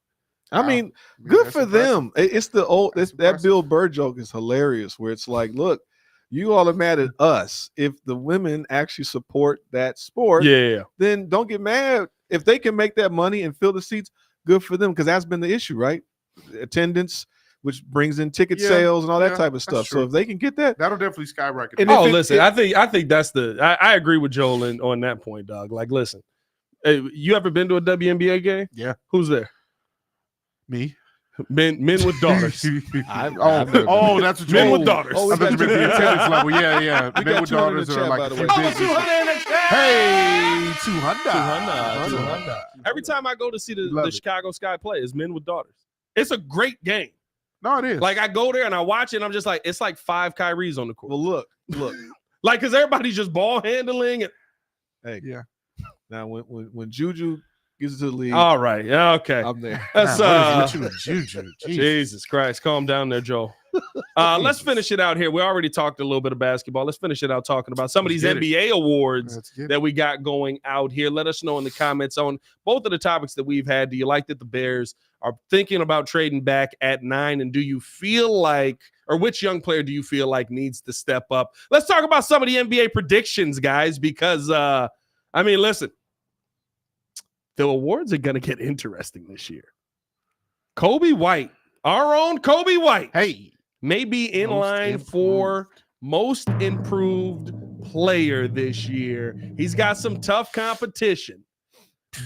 I mean, good for them. It's that Bill Burr joke is hilarious where it's like, look, you all are mad at us. If the women actually support that sport, then don't get mad. If they can make that money and fill the seats, good for them, because that's been the issue, right? Attendance, which brings in ticket sales and all that type of stuff. So if they can get that, that'll definitely skyrocket. I think that's I agree with Joel on that point, dog. Like, listen, hey, you ever been to a WNBA game? Yeah. Who's there? Me. Men with daughters. That's what men with daughters. I thought you meant the attendance level. Yeah. Men with daughters are like Hey, 200. Every time I go to see the Chicago Sky play, it's men with daughters. It's a great game. No, it is. Like, I go there and I watch it and I'm just like, it's like 5 Kyries on the court. Well, look. Like, because everybody's just ball handling. Hey, yeah. Now, when Juju gets to the league. All right. Yeah. Okay. I'm there. That's Juju. Jesus Christ. Calm down there, Joe. Let's finish it out here. We already talked a little bit of basketball. Let's finish it out talking about some of these NBA awards that we got going out here. Let us know in the comments on both of the topics that we've had. Do you like that the Bears are thinking about trading back at 9? And do you feel like, or which young player do you feel like needs to step up? Let's talk about some of the NBA predictions, guys, because, I mean, listen. The awards are going to get interesting this year. Kobe White, our own Kobe White, may be in line for most improved player this year. He's got some tough competition,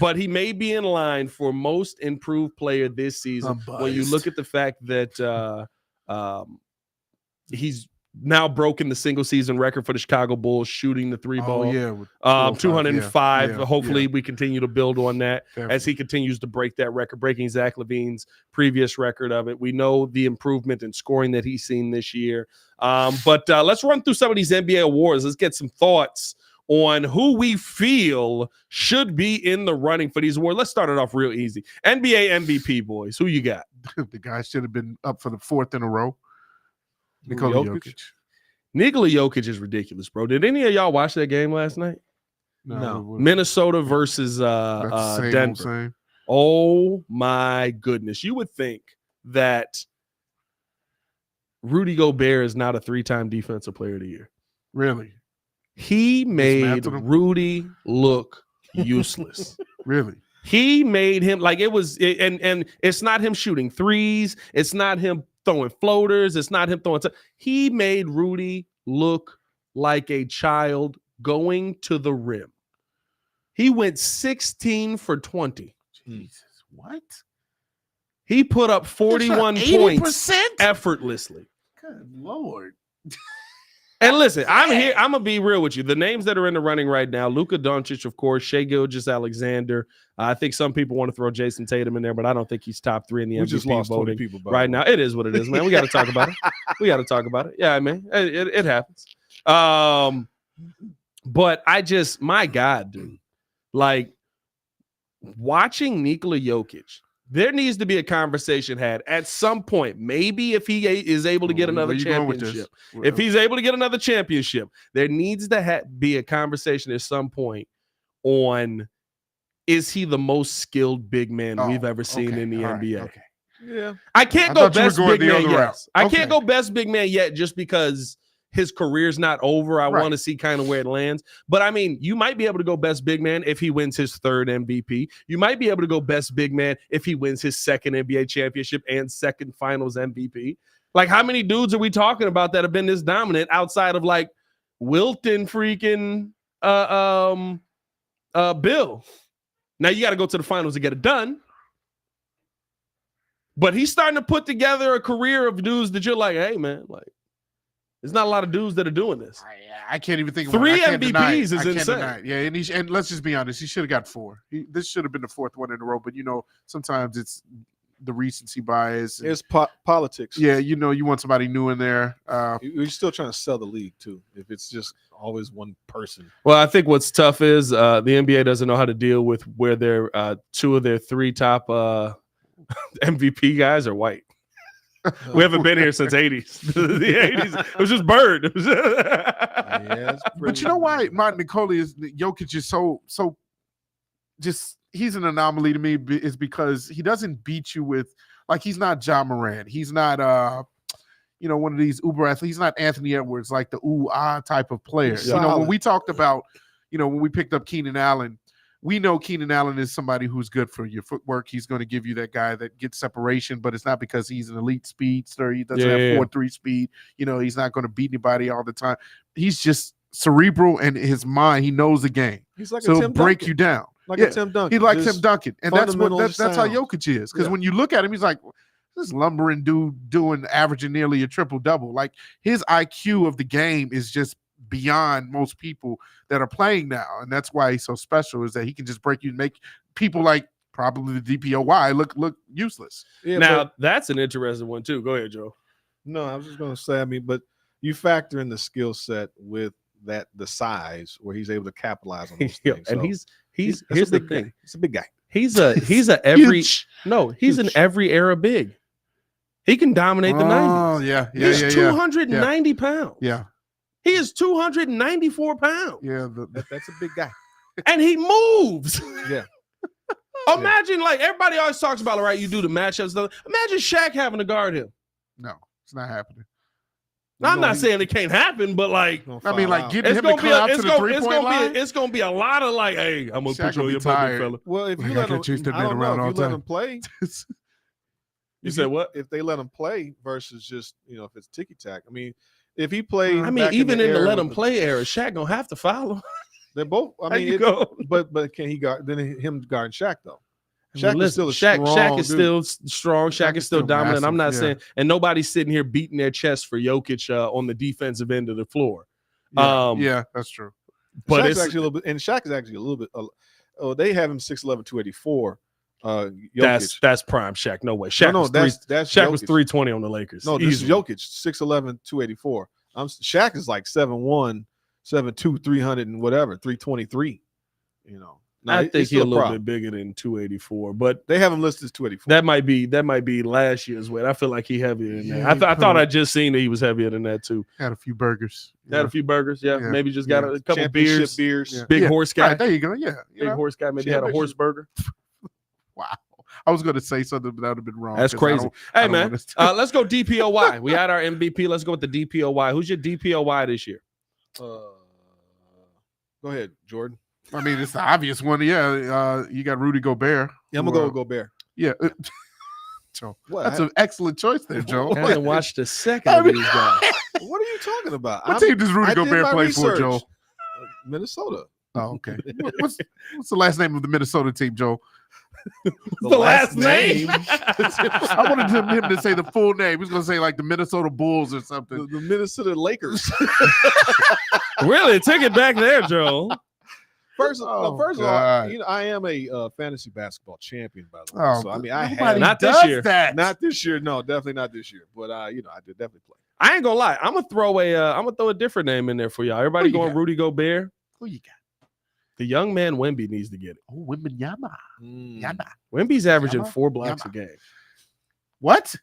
but he may be in line for most improved player this season. When you look at the fact that he's now broken the single season record for the Chicago Bulls shooting the 3 ball. 205. Hopefully we continue to build on that as he continues to break that record, breaking Zach LaVine's previous record of it. We know the improvement in scoring that he's seen this year. But let's run through some of these NBA awards. Let's get some thoughts on who we feel should be in the running for these awards. Let's start it off real easy. NBA MVP, boys. Who you got? The guy should have been up for the 4th in a row. Nikola Jokic is ridiculous, bro. Did any of y'all watch that game last night? No. Minnesota versus Denver. Oh my goodness. You would think that Rudy Gobert is not a 3-time defensive player of the year. Really? He made Rudy look useless. Really? He made him like it was, and it's not him shooting threes. It's not him throwing floaters. It's not him throwing. He made Rudy look like a child going to the rim. He went 16 for 20. Jesus, what? He put up 41 points effortlessly. Good Lord. And listen, I'm here. I'm gonna be real with you. The names that are in the running right now: Luka Doncic, of course, Shai Gilgeous-Alexander. I think some people want to throw Jason Tatum in there, but I don't think he's top 3 in the MVP just lost voting 20 people right now. It is what it is, man. We got to talk about it. We got to talk about it. Yeah, man, it happens. But my God, dude, like watching Nikola Jokic. There needs to be a conversation had at some point. Maybe if he is able to get another championship, if he's able to get another championship, there needs to be a conversation at some point on, is he the most skilled big man we've ever seen in the NBA? Right, okay. Yeah, I can't go best big man yet. I can't go best big man yet just because his career's not over. I want to see kind of where it lands. But I mean, you might be able to go best big man if he wins his 3rd MVP. You might be able to go best big man if he wins his 2nd NBA championship and 2nd finals MVP. Like, how many dudes are we talking about that have been this dominant outside of like Wilt and freaking Bill? Now you got to go to the finals to get it done. But he's starting to put together a career of dudes that you're like, hey, man, like, there's not a lot of dudes that are doing this. I can't even think of 3 MVPs is insane. Yeah, and let's just be honest. He should have got 4. This should have been the 4th one in a row. But, sometimes it's the recency bias. It's politics. Yeah, you want somebody new in there. You're still trying to sell the league, too, if it's just always one person. Well, I think what's tough is the NBA doesn't know how to deal with where their 2 of their 3 top MVP guys are white. We haven't been here since 80s. The 80s. It was just Bird. But you know why Martin Jokic is so just, he's an anomaly to me, is because he doesn't beat you with, like, he's not Ja Morant. He's not one of these uber athletes. He's not Anthony Edwards, like the type of player. When we talked about, when we picked up Keenan Allen, we know Keenan Allen is somebody who's good for your footwork. He's going to give you that guy that gets separation, but it's not because he's an elite speedster. He doesn't have 4.3 speed. He's not going to beat anybody all the time. He's just cerebral, and his mind, he knows the game. He's like so a Tim break Duncan. you down. Like a Tim Duncan. He's like Tim Duncan. And that's how Jokic is. Because Yeah. when you look at him, he's like this lumbering dude averaging nearly a triple-double. Like, his IQ of the game is just beyond most people that are playing now, and that's why he's so special, is that he can just break you and make people like probably the DPOY look useless. Yeah, now that's an interesting one too. Go ahead, Joe. No, I was just going to say, but you factor in the skill set with the size where he's able to capitalize on those things. And so he's here's the thing. Guy. He's a big guy. He's an every era big. He can dominate the 90s. Oh, yeah. He's 290 pounds. Yeah. He is 294 pounds. Yeah, that's a big guy. And he moves. Yeah. Imagine, like, everybody always talks about, right, you do the matchups. Imagine Shaq having to guard him. No, it's not happening. Now, I'm not saying it can't happen, but, like, I mean, like, getting him to come out to the three-point line. It's going to be a lot of, like, hey, I'm going to put you on your bucket, fella. Well, if you let him play. You said what? If they let him play versus just, if it's ticky-tack. I mean, if he plays, even in the let him play era, Shaq gonna have to follow. They're both. I mean, but can he guard? Then him guarding Shaq though. Shaq is still Shaq is still strong. Shaq is still dominant. Massive, I'm not saying, and nobody's sitting here beating their chest for Jokic on the defensive end of the floor. Yeah, that's true. But Shaq's actually a little bit, and Shaq is actually a little bit. They have him 6'11", 284. That's prime Shaq. No way. Shaq was Shaq was 320 on the Lakers. No, this is Jokic, 6'11", 284. Shaq is like 7'1", 7'2", 300 and whatever, 323. I think he's a little bit bigger than 284, but they have him listed as 284. That might be last year's weight. I feel like he's heavier than that. I thought I just seen that he was heavier than that too. Had a few burgers. Yeah. Maybe just got a couple beers. Yeah. Big horse guy. Right, there you go. Yeah. Big horse guy. Maybe had a horse burger. Wow. I was going to say something, but that would have been wrong. That's crazy. Hey, man, let's go DPOY. We had our MVP. Let's go with the DPOY. Who's your DPOY this year? Go ahead, Jordan. I mean, it's the obvious one. Yeah, you got Rudy Gobert. Yeah, I'm going to go with Gobert. Yeah. Joe. What? That's an excellent choice there, Joe. I haven't watched a second of these guys. What are you talking about? What team does Rudy I did Gobert my play research. for, Joe? Minnesota. Oh, okay. What's the last name of the Minnesota team, Joe? The last name. I wanted him to say the full name. He was going to say like the Minnesota Bulls or something. The Minnesota Lakers. Really? Took it back there, Joe. First of all, I am a fantasy basketball champion, by the way. So I mean, I have not this year. Not this year. No, definitely not this year. But I did definitely play. I ain't gonna lie. I'm gonna throw a different name in there for y'all. Everybody going Rudy Gobert. Who you got? The young man Wemby needs to get it. Oh, Wembanyama. Wemby's averaging 4 blocks a game. What?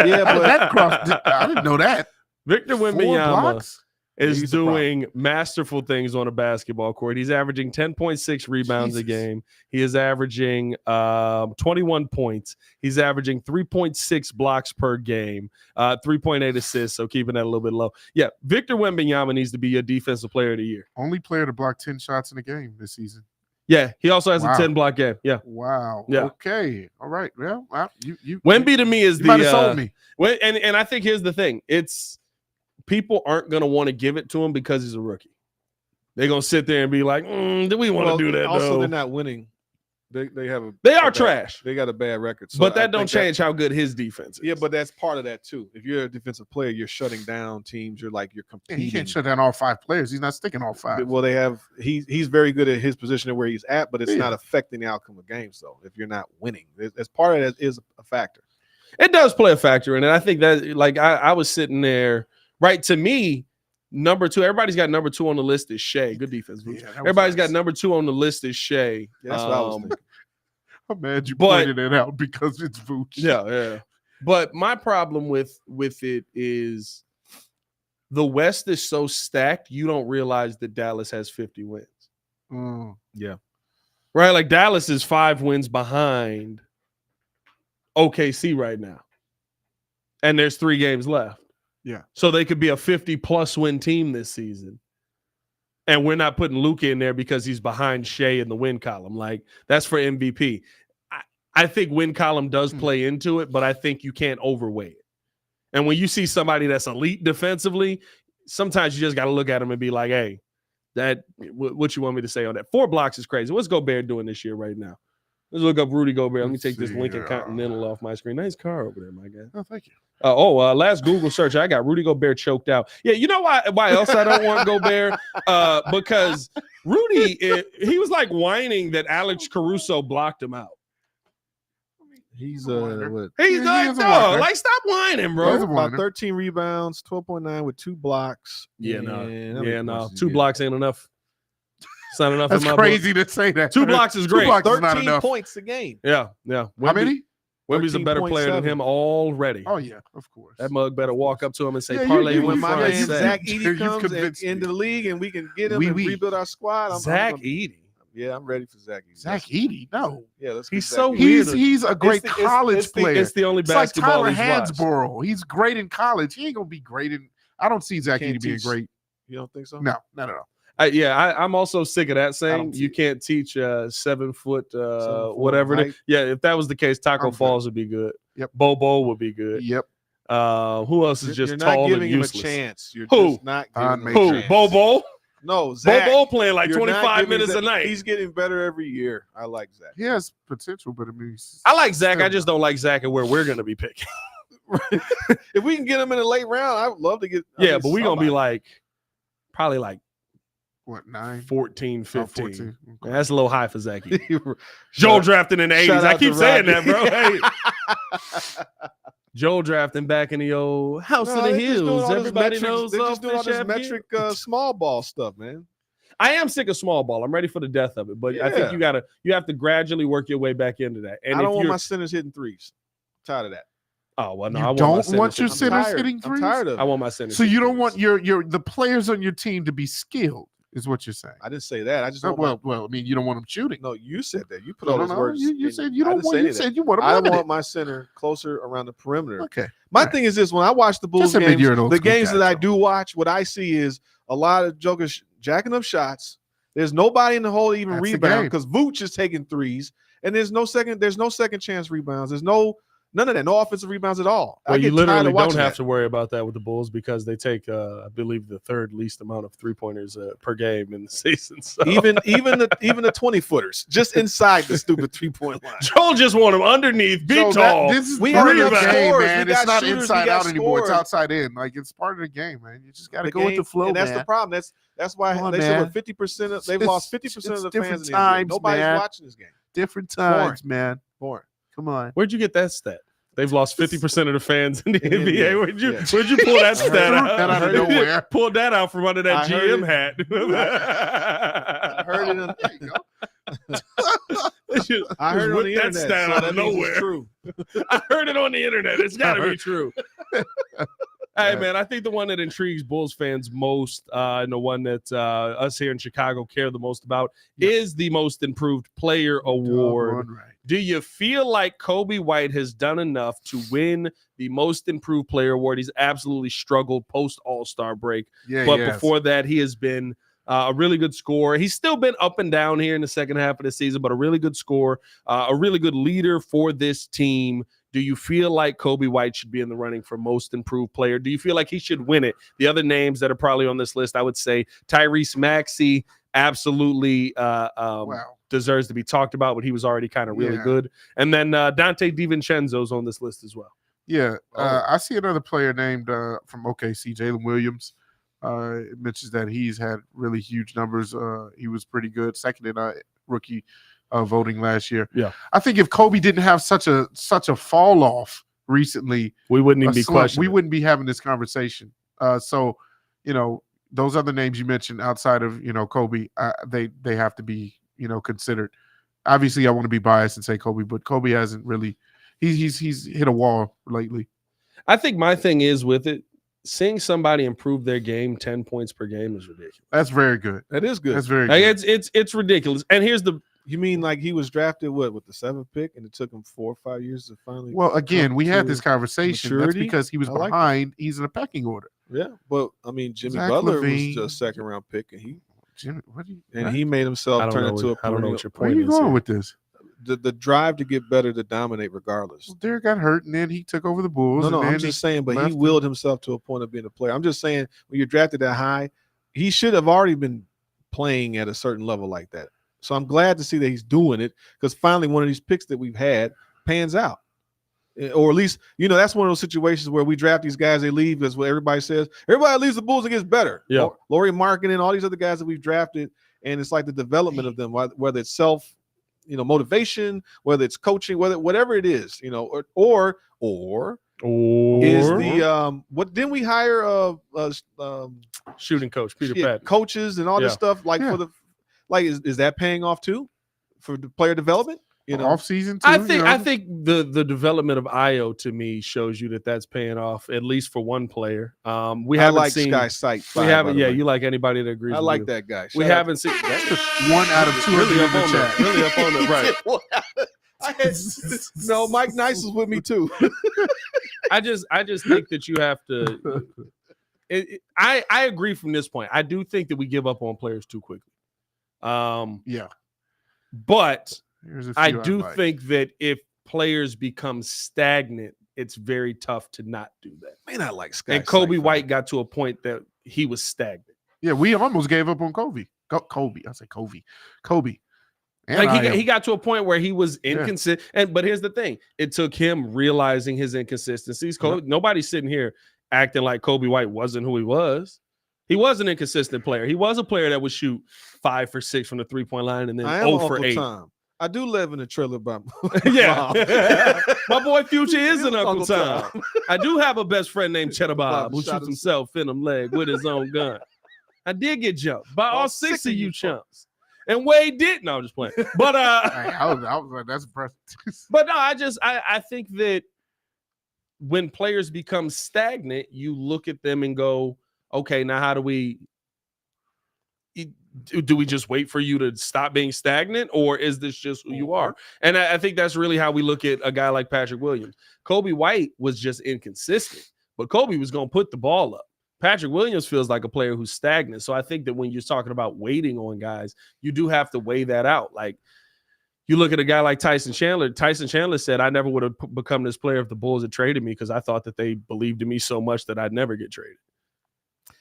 Yeah, but I didn't know that. Victor Wembanyama is doing problem. masterful things on a basketball court. He's averaging 10.6 rebounds a game. He is averaging 21 points. He's averaging 3.6 blocks per game, 3.8 assists, so keeping that a little bit low. Yeah, Victor Wembanyama needs to be your defensive player of the year. Only player to block 10 shots in a game this season. Yeah, he also has a 10-block game. Yeah. Wow. Yeah. Okay. All right. Well, Wemby to me is might have sold me. And I think here's the thing. It's people aren't going to want to give it to him because he's a rookie. They're going to sit there and be like, do we want to do that? Also, they're not winning. They are trash. They got a bad record. So but that don't change how good his defense is. Yeah, but that's part of that too. If you're a defensive player, you're shutting down teams. You're competing. He can't shut down all 5 players. He's not sticking all 5. Well, he's very good at his position and where he's at, but it's not affecting the outcome of games. So if you're not winning, as part of that is a factor. It does play a factor, and I think that I was sitting there. Right, to me, number 2, everybody's got number 2 on the list is Shea. Good defense. Yeah, everybody's got number 2 on the list is Shea. Yeah, that's what I was thinking. I'm mad you pointed it out because it's Vooch. Yeah. But my problem with it is the West is so stacked, you don't realize that Dallas has 50 wins. Yeah. Right? Like Dallas is 5 wins behind OKC right now. And there's 3 games left. Yeah. So they could be a 50-plus win team this season. And we're not putting Luka in there because he's behind Shea in the win column. Like, that's for MVP. I think win column does play into it, but I think you can't overweigh it. And when you see somebody that's elite defensively, sometimes you just got to look at them and be like, hey, what you want me to say on that? 4 blocks is crazy. What's Gobert doing this year right now? Let's look up Rudy Gobert. Let me take this Lincoln Continental off my screen. Nice car over there, my guy. Oh, thank you. Last Google search, I got Rudy Gobert choked out. Yeah, you know why else I don't want Gobert? Because Rudy, he was like whining that Alex Caruso blocked him out. He's stop whining, bro. About 13 rebounds, 12.9 with 2 blocks. No. 2 blocks ain't enough. It's not enough. That's crazy to say that. 2 blocks is great. 13 points a game. Yeah. How many? Wemby's a better player than him already. Oh, yeah, of course. That mug better walk up to him and say, parlay when my man Zach Edey comes into the league and we can get him and rebuild our squad. Zach Edey. Yeah, I'm ready for Zach Edey. Zach Edey? No. Yeah, let's he's so weird. He's a great college player. It's the only basketball like Tyler Hansborough. He's great in college. He ain't going to be great in – I don't see Zach Edey being great. You don't think so? No, not at all. I'm also sick of that saying you can't teach 7 foot whatever. If that was the case, Taco Falls would be good. Yep. Bobo would be good. Yep. Who else is just you're tall not and giving useless? Him a chance. You're Who? Just not giving him Who? a chance. Bobo? No, Zach. Bobo playing like 25 minutes a night. He's getting better every year. I like Zach. He has potential, but I mean, I like Zach. I just don't like Zach and where we're going to be picking. If we can get him in a late round, I would love to get. But we're going to be probably 9, 14, 15. 14. Okay. That's a little high for Zach. Joel drafting in the 80s. I keep saying that, bro. Hey. Joel drafting back in the old House of the Hills. Everybody knows. They're just doing all this metric small ball stuff, man. I am sick of small ball. I'm ready for the death of it, but I think you have to gradually work your way back into that. And I don't want my centers hitting threes. I'm tired of that. Oh well, no, you I don't want your centers hitting threes. I'm tired of it. I want my centers. So you don't want the players on your team to be skilled. Is what you're saying. I didn't say that. I just don't well, I mean, you don't want them shooting. No, you said that. You put all those words. You said you don't want. You said you want them. I want my center closer around the perimeter. Okay. My thing is this: when I watch the Bulls games, the games that I do watch, what I see is a lot of jokers jacking up shots. There's nobody in the hole even rebound because Vooch is taking threes, and there's no second chance rebounds. There's no None of that. No offensive rebounds at all. Well, you literally don't have to worry about that with the Bulls because they take, I believe, the third least amount of 3-pointers per game in the season. So. Even the 20-footers, just inside the stupid 3-point line. Joel just want them underneath, be tall. This is we part have of the game, scores. man. It's not inside out anymore. It's outside in. Like, it's part of the game, man. You just got to go with the flow, and that's man. the problem. That's why they said 50% of they've lost 50% of the fans in the NBA. Nobody's watching this game. Different times, man. Boring. Come on. Where'd you get that stat? They've lost 50% of the fans in the NBA. Where'd you pull that stat out? That out of nowhere. Pulled that out from under that GM hat. I heard it. I heard it on the internet. That stat out of nowhere. True. I heard it on the internet. It's got to be true. Hey, man, I think the one that intrigues Bulls fans most and the one that us here in Chicago care the most about is the Most Improved Player Award. Right. Do you feel like Coby White has done enough to win the Most Improved Player Award? He's absolutely struggled post All-Star break. But before that, he has been a really good scorer. He's still been up and down here in the second half of the season, but a really good scorer, a really good leader for this team. Do you feel like Coby White should be in the running for Most Improved Player? Do you feel like he should win it? The other names that are probably on this list, I would say Tyrese Maxey absolutely deserves to be talked about, but he was already kind of really good. And then Dante DiVincenzo's on this list as well. Yeah, I see another player named from OKC, Jalen Williams. It mentions that he's had really huge numbers. He was pretty good, second in rookie voting last year. Yeah, I think if Coby didn't have such a fall off recently, we wouldn't even be questioning. We wouldn't be having this conversation. So, those other names you mentioned outside of Coby, they have to be considered. Obviously, I want to be biased and say Coby, but Coby hasn't really. He's hit a wall lately. I think my thing is with it. Seeing somebody improve their game 10 points per game is ridiculous. That's very good. That is good. That's very good. It's ridiculous. And here's the. You mean like he was drafted with the 7th pick, and it took him 4 or 5 years to finally. Well, again, we had this conversation. Maturity? That's because he was behind. He's in a pecking order. Yeah, but I mean, Jimmy Zach Butler Levine, was a 2nd-round pick, and he he made himself turn into a. I don't know what your Where point are you is. going with this? The drive to get better, to dominate regardless. Well, Derek got hurt, and then he took over the Bulls. No, I'm just saying, but he willed himself to a point of being a player. I'm just saying, when you're drafted that high, he should have already been playing at a certain level like that. So I'm glad to see that he's doing it, because finally one of these picks that we've had pans out. Or at least, that's one of those situations where we draft these guys, they leave, because what everybody says, everybody leaves the Bulls, it gets better. Yeah. Lauri Markkanen, all these other guys that we've drafted, and it's like the development of them, whether it's motivation, whether it's coaching, whatever it is, or is the what didn't we hire shooting coach Peter Patton, coaches and all this stuff for the is that paying off too for the player development? Off season too. I think the development of Io to me shows you that that's paying off, at least for one player. We haven't seen Sky Sight. We haven't. Yeah, you like anybody that agrees. I like that guy. We haven't seen 1 out of 2 really up on that. Really up on it, right? No, Mike Nice is with me too. I just think that you have to. I agree from this point. I do think that we give up on players too quickly. But I do think that if players become stagnant, it's very tough to not do that. Man, I like Sky. And Coby White got to a point that he was stagnant. Yeah, we almost gave up on Coby. Kobe. And he got to a point where he was inconsistent. But here's the thing: it took him realizing his inconsistencies. Nobody's sitting here acting like Coby White wasn't who he was. He was an inconsistent player. He was a player that would shoot 5 for 6 from the 3-point line and then 0 for 8. Tom. I do live in a trailer by my boy Future is an Uncle Tom. I do have a best friend named Cheddar Bob who shoots himself in him leg with his own gun. I did get jumped by all 6 of you chumps. And Wade didn't. No, I'm just playing. But I was like, that's impressive. But no, I think that when players become stagnant, you look at them and go, okay, now how do we just wait for you to stop being stagnant, or is this just who you are? And I think that's really how we look at a guy like Patrick Williams. Coby White was just inconsistent, but Coby was going to put the ball up. Patrick Williams feels like a player who's stagnant. So I think that when you're talking about waiting on guys, you do have to weigh that out. Like, You look at a guy like Tyson Chandler. Tyson Chandler said, I never would have become this player if the Bulls had traded me because I thought that they believed in me so much that I'd never get traded.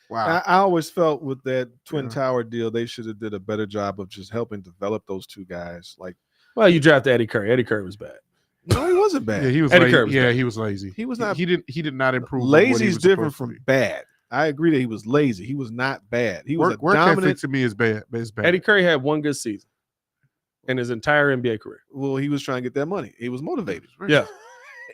Wow. I always felt with that Twin Tower deal, they should have did a better job of just helping develop those two guys. Like, well, you drafted Eddie Curry. Eddie Curry was bad. No, he wasn't bad. Yeah, he was Eddie lazy. Curry was Yeah, bad. he was lazy. He was not. He did not improve. Lazy is different from bad. I agree that he was lazy. He was not bad. He was work dominant. ethic to me is bad. Eddie Curry had one good season in his entire NBA career. Well, he was trying to get that money. He was motivated. Yeah,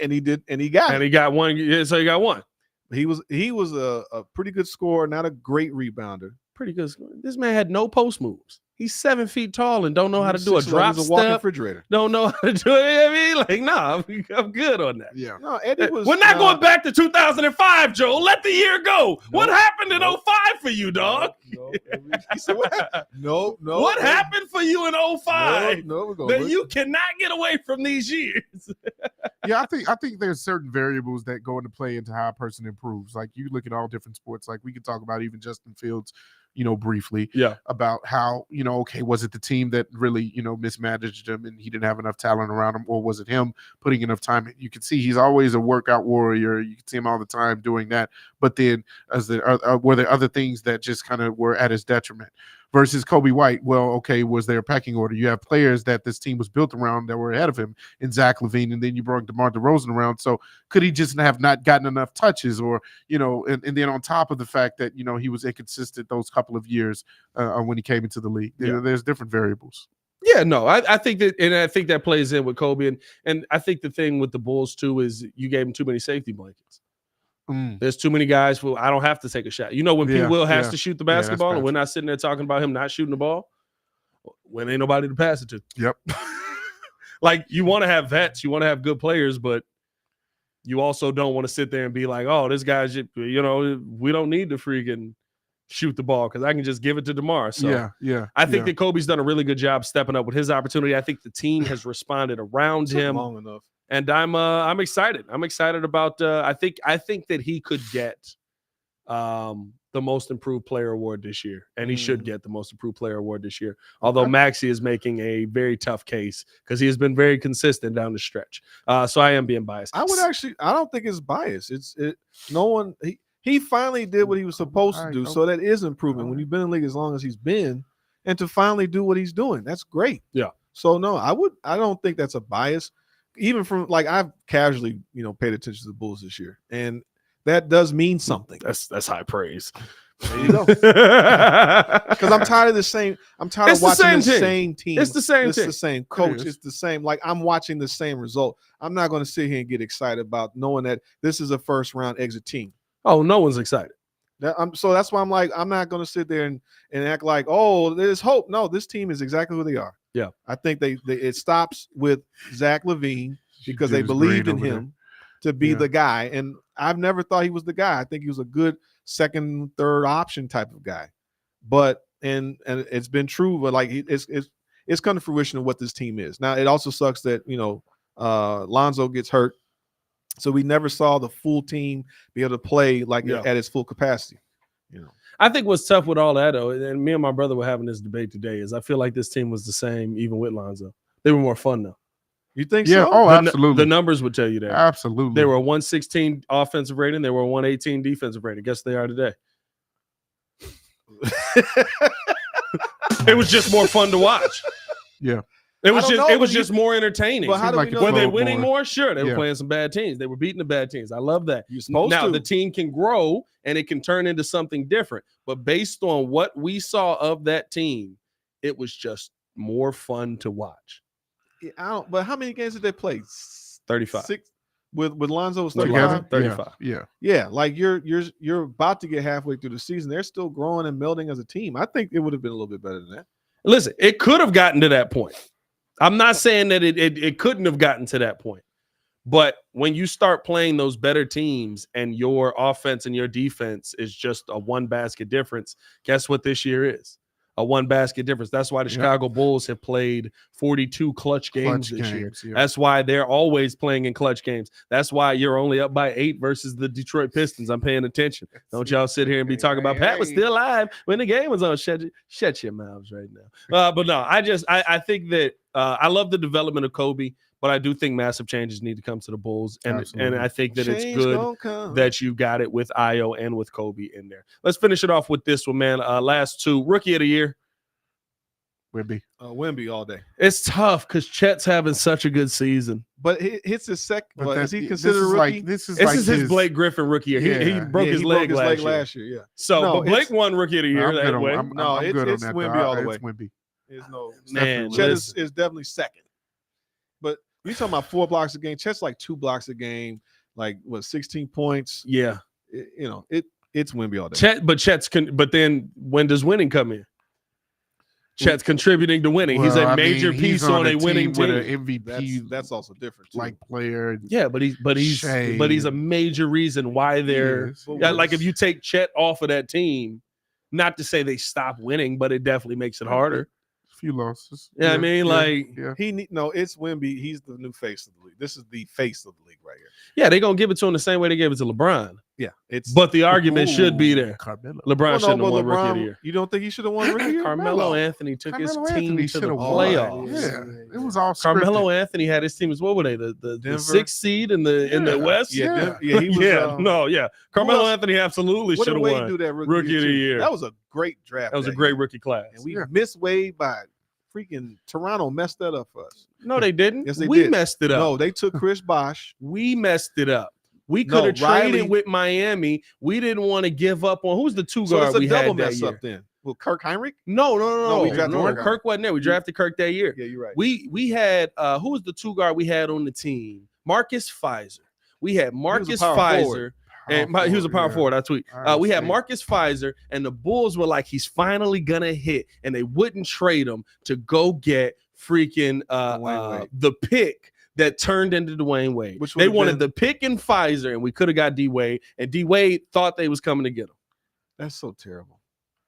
and he did, and he got it. And he got one. Yeah, so he got one. He was a pretty good scorer, not a great rebounder. Pretty good. This man had no post moves. He's 7 feet tall and don't know how to do a drop step. Walking refrigerator. Don't know how to do it. I mean, like, nah, I'm good on that. Yeah. No, Eddie was. We're not going back to 2005, Joe. Let the year go. What happened in 05 for you, dog? He said, what happened? No. What happened for you in 05 No, that you cannot get away from these years? Yeah, I think there's certain variables that go into play into how a person improves. Like you look at all different sports. Like we could talk about even Justin Fields, briefly. Yeah. About how, okay, was it the team that really, mismanaged him and he didn't have enough talent around him, or was it him putting enough time in? You can see he's always a workout warrior. You can see him all the time doing that. But then were there other things that just kind of were at his detriment? Versus Kobe White, well, okay, was there a pecking order? You have players that this team was built around that were ahead of him in Zach LaVine, and then you brought DeMar DeRozan around. So could he just have not gotten enough touches, or and then on top of the fact that he was inconsistent those couple of years when he came into the league, there's different variables. Yeah, no, I think that, and I think that plays in with Kobe, and I think the thing with the Bulls too is you gave him too many safety blankets. There's too many guys who I don't have to take a shot. When P. Will has to shoot the basketball, and we're not sitting there talking about him not shooting the ball when ain't nobody to pass it to. Yep. Like, you want to have vets, you want to have good players, but you also don't want to sit there and be like, oh, this guy's, we don't need to freaking shoot the ball because I can just give it to DeMar. So I think that Kobe's done a really good job stepping up with his opportunity. I think the team has responded around him long enough. And I'm excited. I'm excited about. I think that he could get the Most Improved Player award this year, and he should get the Most Improved Player award this year. Although Maxey is making a very tough case because he has been very consistent down the stretch. So I am being biased. I don't think it's bias. He finally did what he was supposed to do. So that is improvement when you've been in the league as long as he's been, and to finally do what he's doing. That's great. Yeah. So no, I don't think that's a bias. Even from I've casually, paid attention to the Bulls this year, and that does mean something. That's high praise. There you go. Because I'm tired of the same. I'm tired of watching the same team. It's the same. It's the same coach. It's the same. Like, I'm watching the same result. I'm not going to sit here and get excited about knowing that this is a first round exit team. Oh, no one's excited. So that's why I'm like, I'm not going to sit there and act like, oh, there's hope. No, this team is exactly who they are. Yeah, I think it stops with Zach LaVine because they believed in him to be the guy, and I've never thought he was the guy. I think he was a good second, third option type of guy, but and it's been true. But it's come to fruition of what this team is. Now it also sucks that Lonzo gets hurt, so we never saw the full team be able to play at its full capacity. I think what's tough with all that, though, and me and my brother were having this debate today, is I feel like this team was the same even with Lonzo. They were more fun, though. You think so? Oh, absolutely. The numbers would tell you that. Absolutely. They were a 116 offensive rating. They were a 118 defensive rating. Guess they are today. It was just more fun to watch. Yeah. It was just more entertaining. But how do we know? Were they winning more? Sure. They were playing some bad teams. They were beating the bad teams. I love that. Now, the team can grow and it can turn into something different. But based on what we saw of that team, it was just more fun to watch. But how many games did they play? 35. 6 with Lonzo was 35. 35. Yeah. Like you're about to get halfway through the season. They're still growing and melding as a team. I think it would have been a little bit better than that. Listen, it could have gotten to that point. I'm not saying that it couldn't have gotten to that point. But when you start playing those better teams and your offense and your defense is just a one basket difference, guess what this year is? a one basket difference. That's why the Chicago Bulls have played 42 clutch games this year. Yeah. That's why they're always playing in clutch games. That's why you're only up by 8 versus the Detroit Pistons. I'm paying attention. Don't y'all sit here and be talking about Pat was still alive when the game was on. Shut your mouths right now. But no, I think that I love the development of Kobe, but I do think massive changes need to come to the Bulls. And I think that it's good that you got it with Io and with Kobe in there. Let's finish it off with this one, man. Last 2. Rookie of the year. Wemby all day. It's tough because Chet's having such a good season. But hits his second. Is he considered a rookie? This is his Blake Griffin rookie year. He broke his leg last year. Yeah. So, but Blake won rookie of the year that way. It's Wemby all the way. It's Wemby. Man, Chet is definitely second. But you talking about 4 blocks a game? Chet's like 2 blocks a game. Like 16 points. Yeah. It's Wemby all day. But then when does winning come in? Chet's contributing to winning. He's a major piece on a winning team. With an MVP, that's also different. Like player. Yeah, but he's a major reason why they're like if you take Chet off of that team, not to say they stop winning, but it definitely makes it harder. A few losses. Yeah, I mean, it's Wemby. He's the new face of the league. This is the face of the league right here. Yeah, they're gonna give it to him the same way they gave it to LeBron. Yeah, but the argument should be there. Carmelo. LeBron shouldn't have won Rookie of the Year. You don't think he should have won Rookie of the Year? Carmelo Anthony took his team to the playoffs. Yeah, it was all scripted. Carmelo Anthony had his team as what were they? The 6th seed in the West? Yeah, he was. Carmelo Anthony absolutely should have won Rookie of the Year. That was a great draft. That was a great rookie class. And we missed Wade by freaking Toronto messed that up for us. No, they didn't. Yes, they did. We messed it up. No, they took Chris Bosh. We messed it up. We could have traded with Miami. We didn't want to give up on who's the 2 guard we had that year. Then. Well, Kirk Heinrich? No. Kirk wasn't there. We drafted Kirk that year. Yeah, you're right. We had who was the 2 guard we had on the team? Marcus Pfizer. We had Marcus Pfizer. And he was a power forward. I tweet. We had Marcus Pfizer, and the Bulls were like, he's finally gonna hit, and they wouldn't trade him to go get freaking the pick that turned into Dwayne Wade. They wanted the pick in Pfizer, and we could have got D Wade, and D Wade thought they was coming to get him. That's so terrible.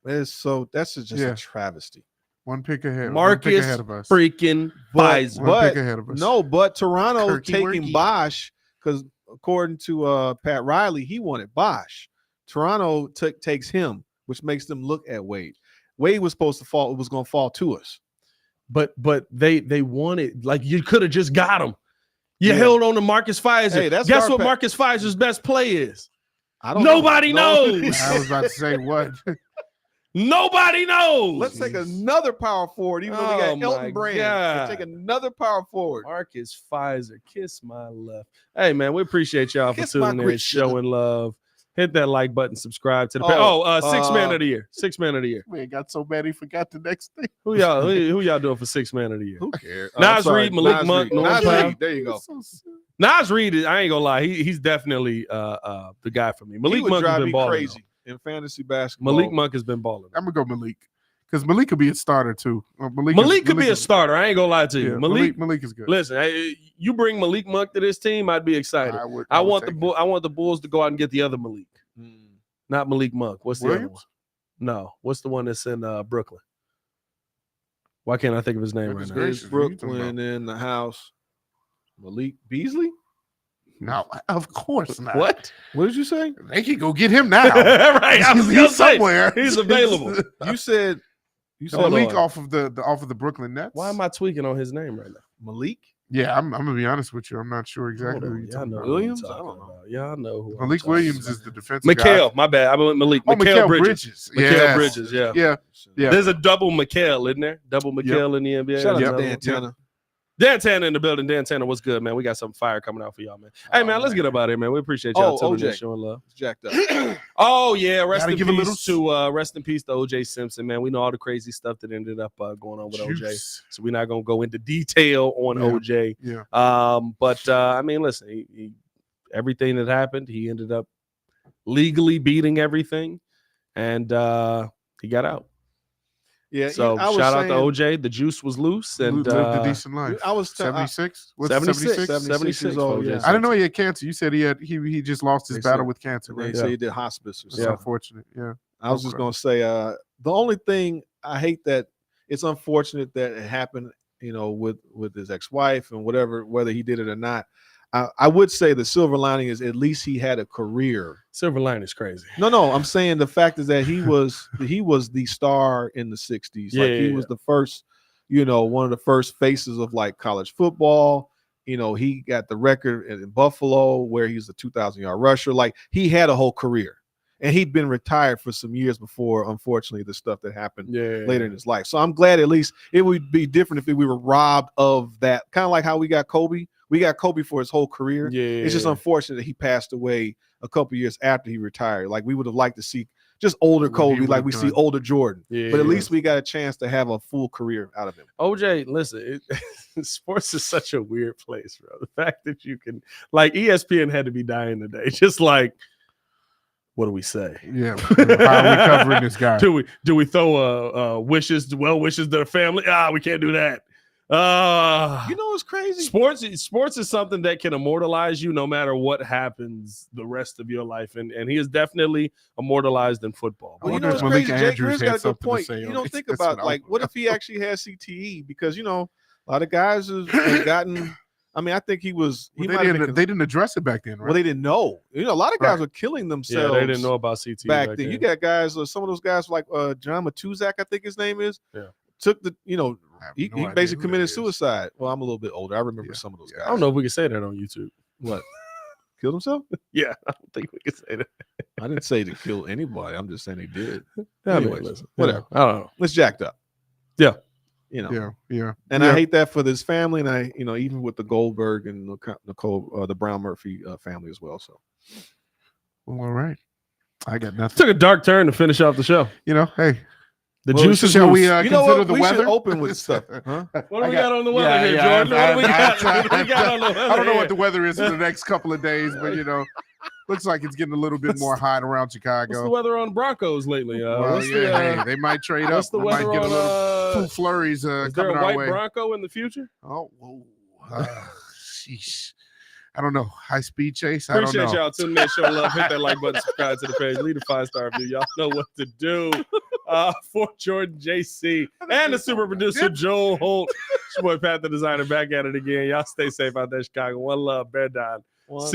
That's just a travesty. One pick ahead. Marcus ahead of us. Freaking Pfizer. One pick ahead of us. No, but Toronto taking Bosh because according to Pat Riley, he wanted Bosh. Toronto takes him, which makes them look at Wade. Wade was supposed to fall. It was going to fall to us. But they wanted, like, you could have just got him. You held on to Marcus Pfizer. Hey, guess what Marcus Pfizer's best play is? Nobody knows. I was about to say what. Nobody knows. Let's take another power forward, even though we got Elton Brand. Let's take another power forward. Marcus Pfizer, kiss my left. Hey, man, we appreciate y'all for tuning in, showing love. Hit that like button, subscribe to the page. 6 man of the year. 6 man of the year. We ain't got so bad he forgot the next thing. Who y'all doing for 6 man of the year? Who cares? Nas Reed, Malik Monk. Nas Reed. There you go. Nas Reed, I ain't gonna lie, he's definitely the guy for me. Malik Monk has been balling crazy in fantasy basketball. Malik Monk has been balling. I'm gonna go Malik. Because Malik could be a starter too. Malik could be a starter. I ain't gonna lie to you. Yeah, Malik is good. Listen, you bring Malik Monk to this team, I'd be excited. I want the Bulls to go out and get the other Malik. Not Malik Monk. What's the other one? No. What's the one that's in Brooklyn? Why can't I think of his name right now? It's Brooklyn in the house. Malik Beasley? No, of course not. What? What did you say? They can go get him now. Right. He's somewhere. He's available. You said Malik off of the Brooklyn Nets. Why am I tweaking on his name right now? Malik? Yeah, I'm gonna be honest with you. I'm not sure exactly who you're talking about. Williams? I don't know. Yeah, I know who. Malik Williams is the defensive guy. guy. My bad. I went Malik. Mikal Bridges. Mikal Bridges. Yeah. There's a double Mikal, isn't there? Double Mikal in the NBA. Shout out to Dan Tanner. Dan Tanner in the building. Dan Tanner, what's good, man? We got some fire coming out for y'all, man. Hey, man, let's get up out of here, man. We appreciate y'all tuning in, showing love. Jacked up. Oh, yeah. Rest in peace to OJ Simpson, man. We know all the crazy stuff that ended up going on with OJ. So we're not going to go into detail on OJ. Yeah. But I mean, listen, everything that happened, he ended up legally beating everything, and he got out. Yeah, so shout out to OJ. The juice was loose and lived a decent life. I was 76. 76 years old. Yeah. I didn't know he had cancer. You said he just lost his battle with cancer. Right? They say he did hospice. That's unfortunate. Yeah, I was just gonna say The only thing I hate that it's unfortunate that it happened, with his ex-wife and whether he did it or not. I would say the silver lining is at least he had a career. Silver lining is crazy. No, I'm saying the fact is that he was the star in the 60s. He was the first, one of the first faces of like college football. He got the record in Buffalo where he's a 2,000-yard rusher. Like he had a whole career. And he'd been retired for some years before, unfortunately, the stuff that happened later in his life. So I'm glad at least it would be different if we were robbed of that. Kind of like how we got Kobe. We got Kobe for his whole career. Yeah. It's just unfortunate that he passed away a couple years after he retired. Like we would have liked to see just older Kobe, like we see older Jordan. Yeah. But at least we got a chance to have a full career out of him. OJ, listen, sports is such a weird place, bro. The fact that you can, like, ESPN had to be dying today. Just like, what do we say? Yeah, how are we covering this guy? Do we throw wishes to the family? We can't do that. It's crazy. Sports is something that can immortalize you no matter what happens the rest of your life, and he is definitely immortalized in football. Well, it's crazy. Jake Grizz got a good point. Think about what if he actually has CTE? Because a lot of guys have gotten. I mean, I think they didn't address it back then, right? Well, they didn't know. A lot of guys were killing themselves. Yeah, they didn't know about CTE back then. You got guys, some of those guys like John Matuzak, I think his name is. Yeah. Took the, he basically committed suicide. Well, I'm a little bit older. I remember some of those guys. I don't know if we can say that on YouTube. What? Killed himself? Yeah, I don't think we can say that. I didn't say to kill anybody. I'm just saying he did. Anyways, listen, whatever. I don't know. It's jacked up. Yeah. Yeah. And I hate that for this family, and I, even with the Goldberg and Nicole, the Brown Murphy family as well. So, well, all right, I got nothing. Took a dark turn to finish off the show. Hey, the juices. Shall we consider the weather? Should open with stuff. Huh? What do we got on the weather here, Jordan? What do we got on the weather? I don't know what the weather is in the next couple of days, but looks like it's getting a little bit more hot around Chicago. What's the weather on Broncos lately? They might trade up. What's the weather might get on? A little flurries is there coming a our white way. Bronco in the future? Oh, whoa. Sheesh. I don't know. High speed chase. Appreciate y'all tuning in. Show love. Hit that like button. Subscribe to the page. Leave a 5-star review. Y'all know what to do. For Jordan, JC, and the super producer Joel Holt. It's your boy Pat the Designer back at it again. Y'all stay safe out there, Chicago. One love. Bear down. See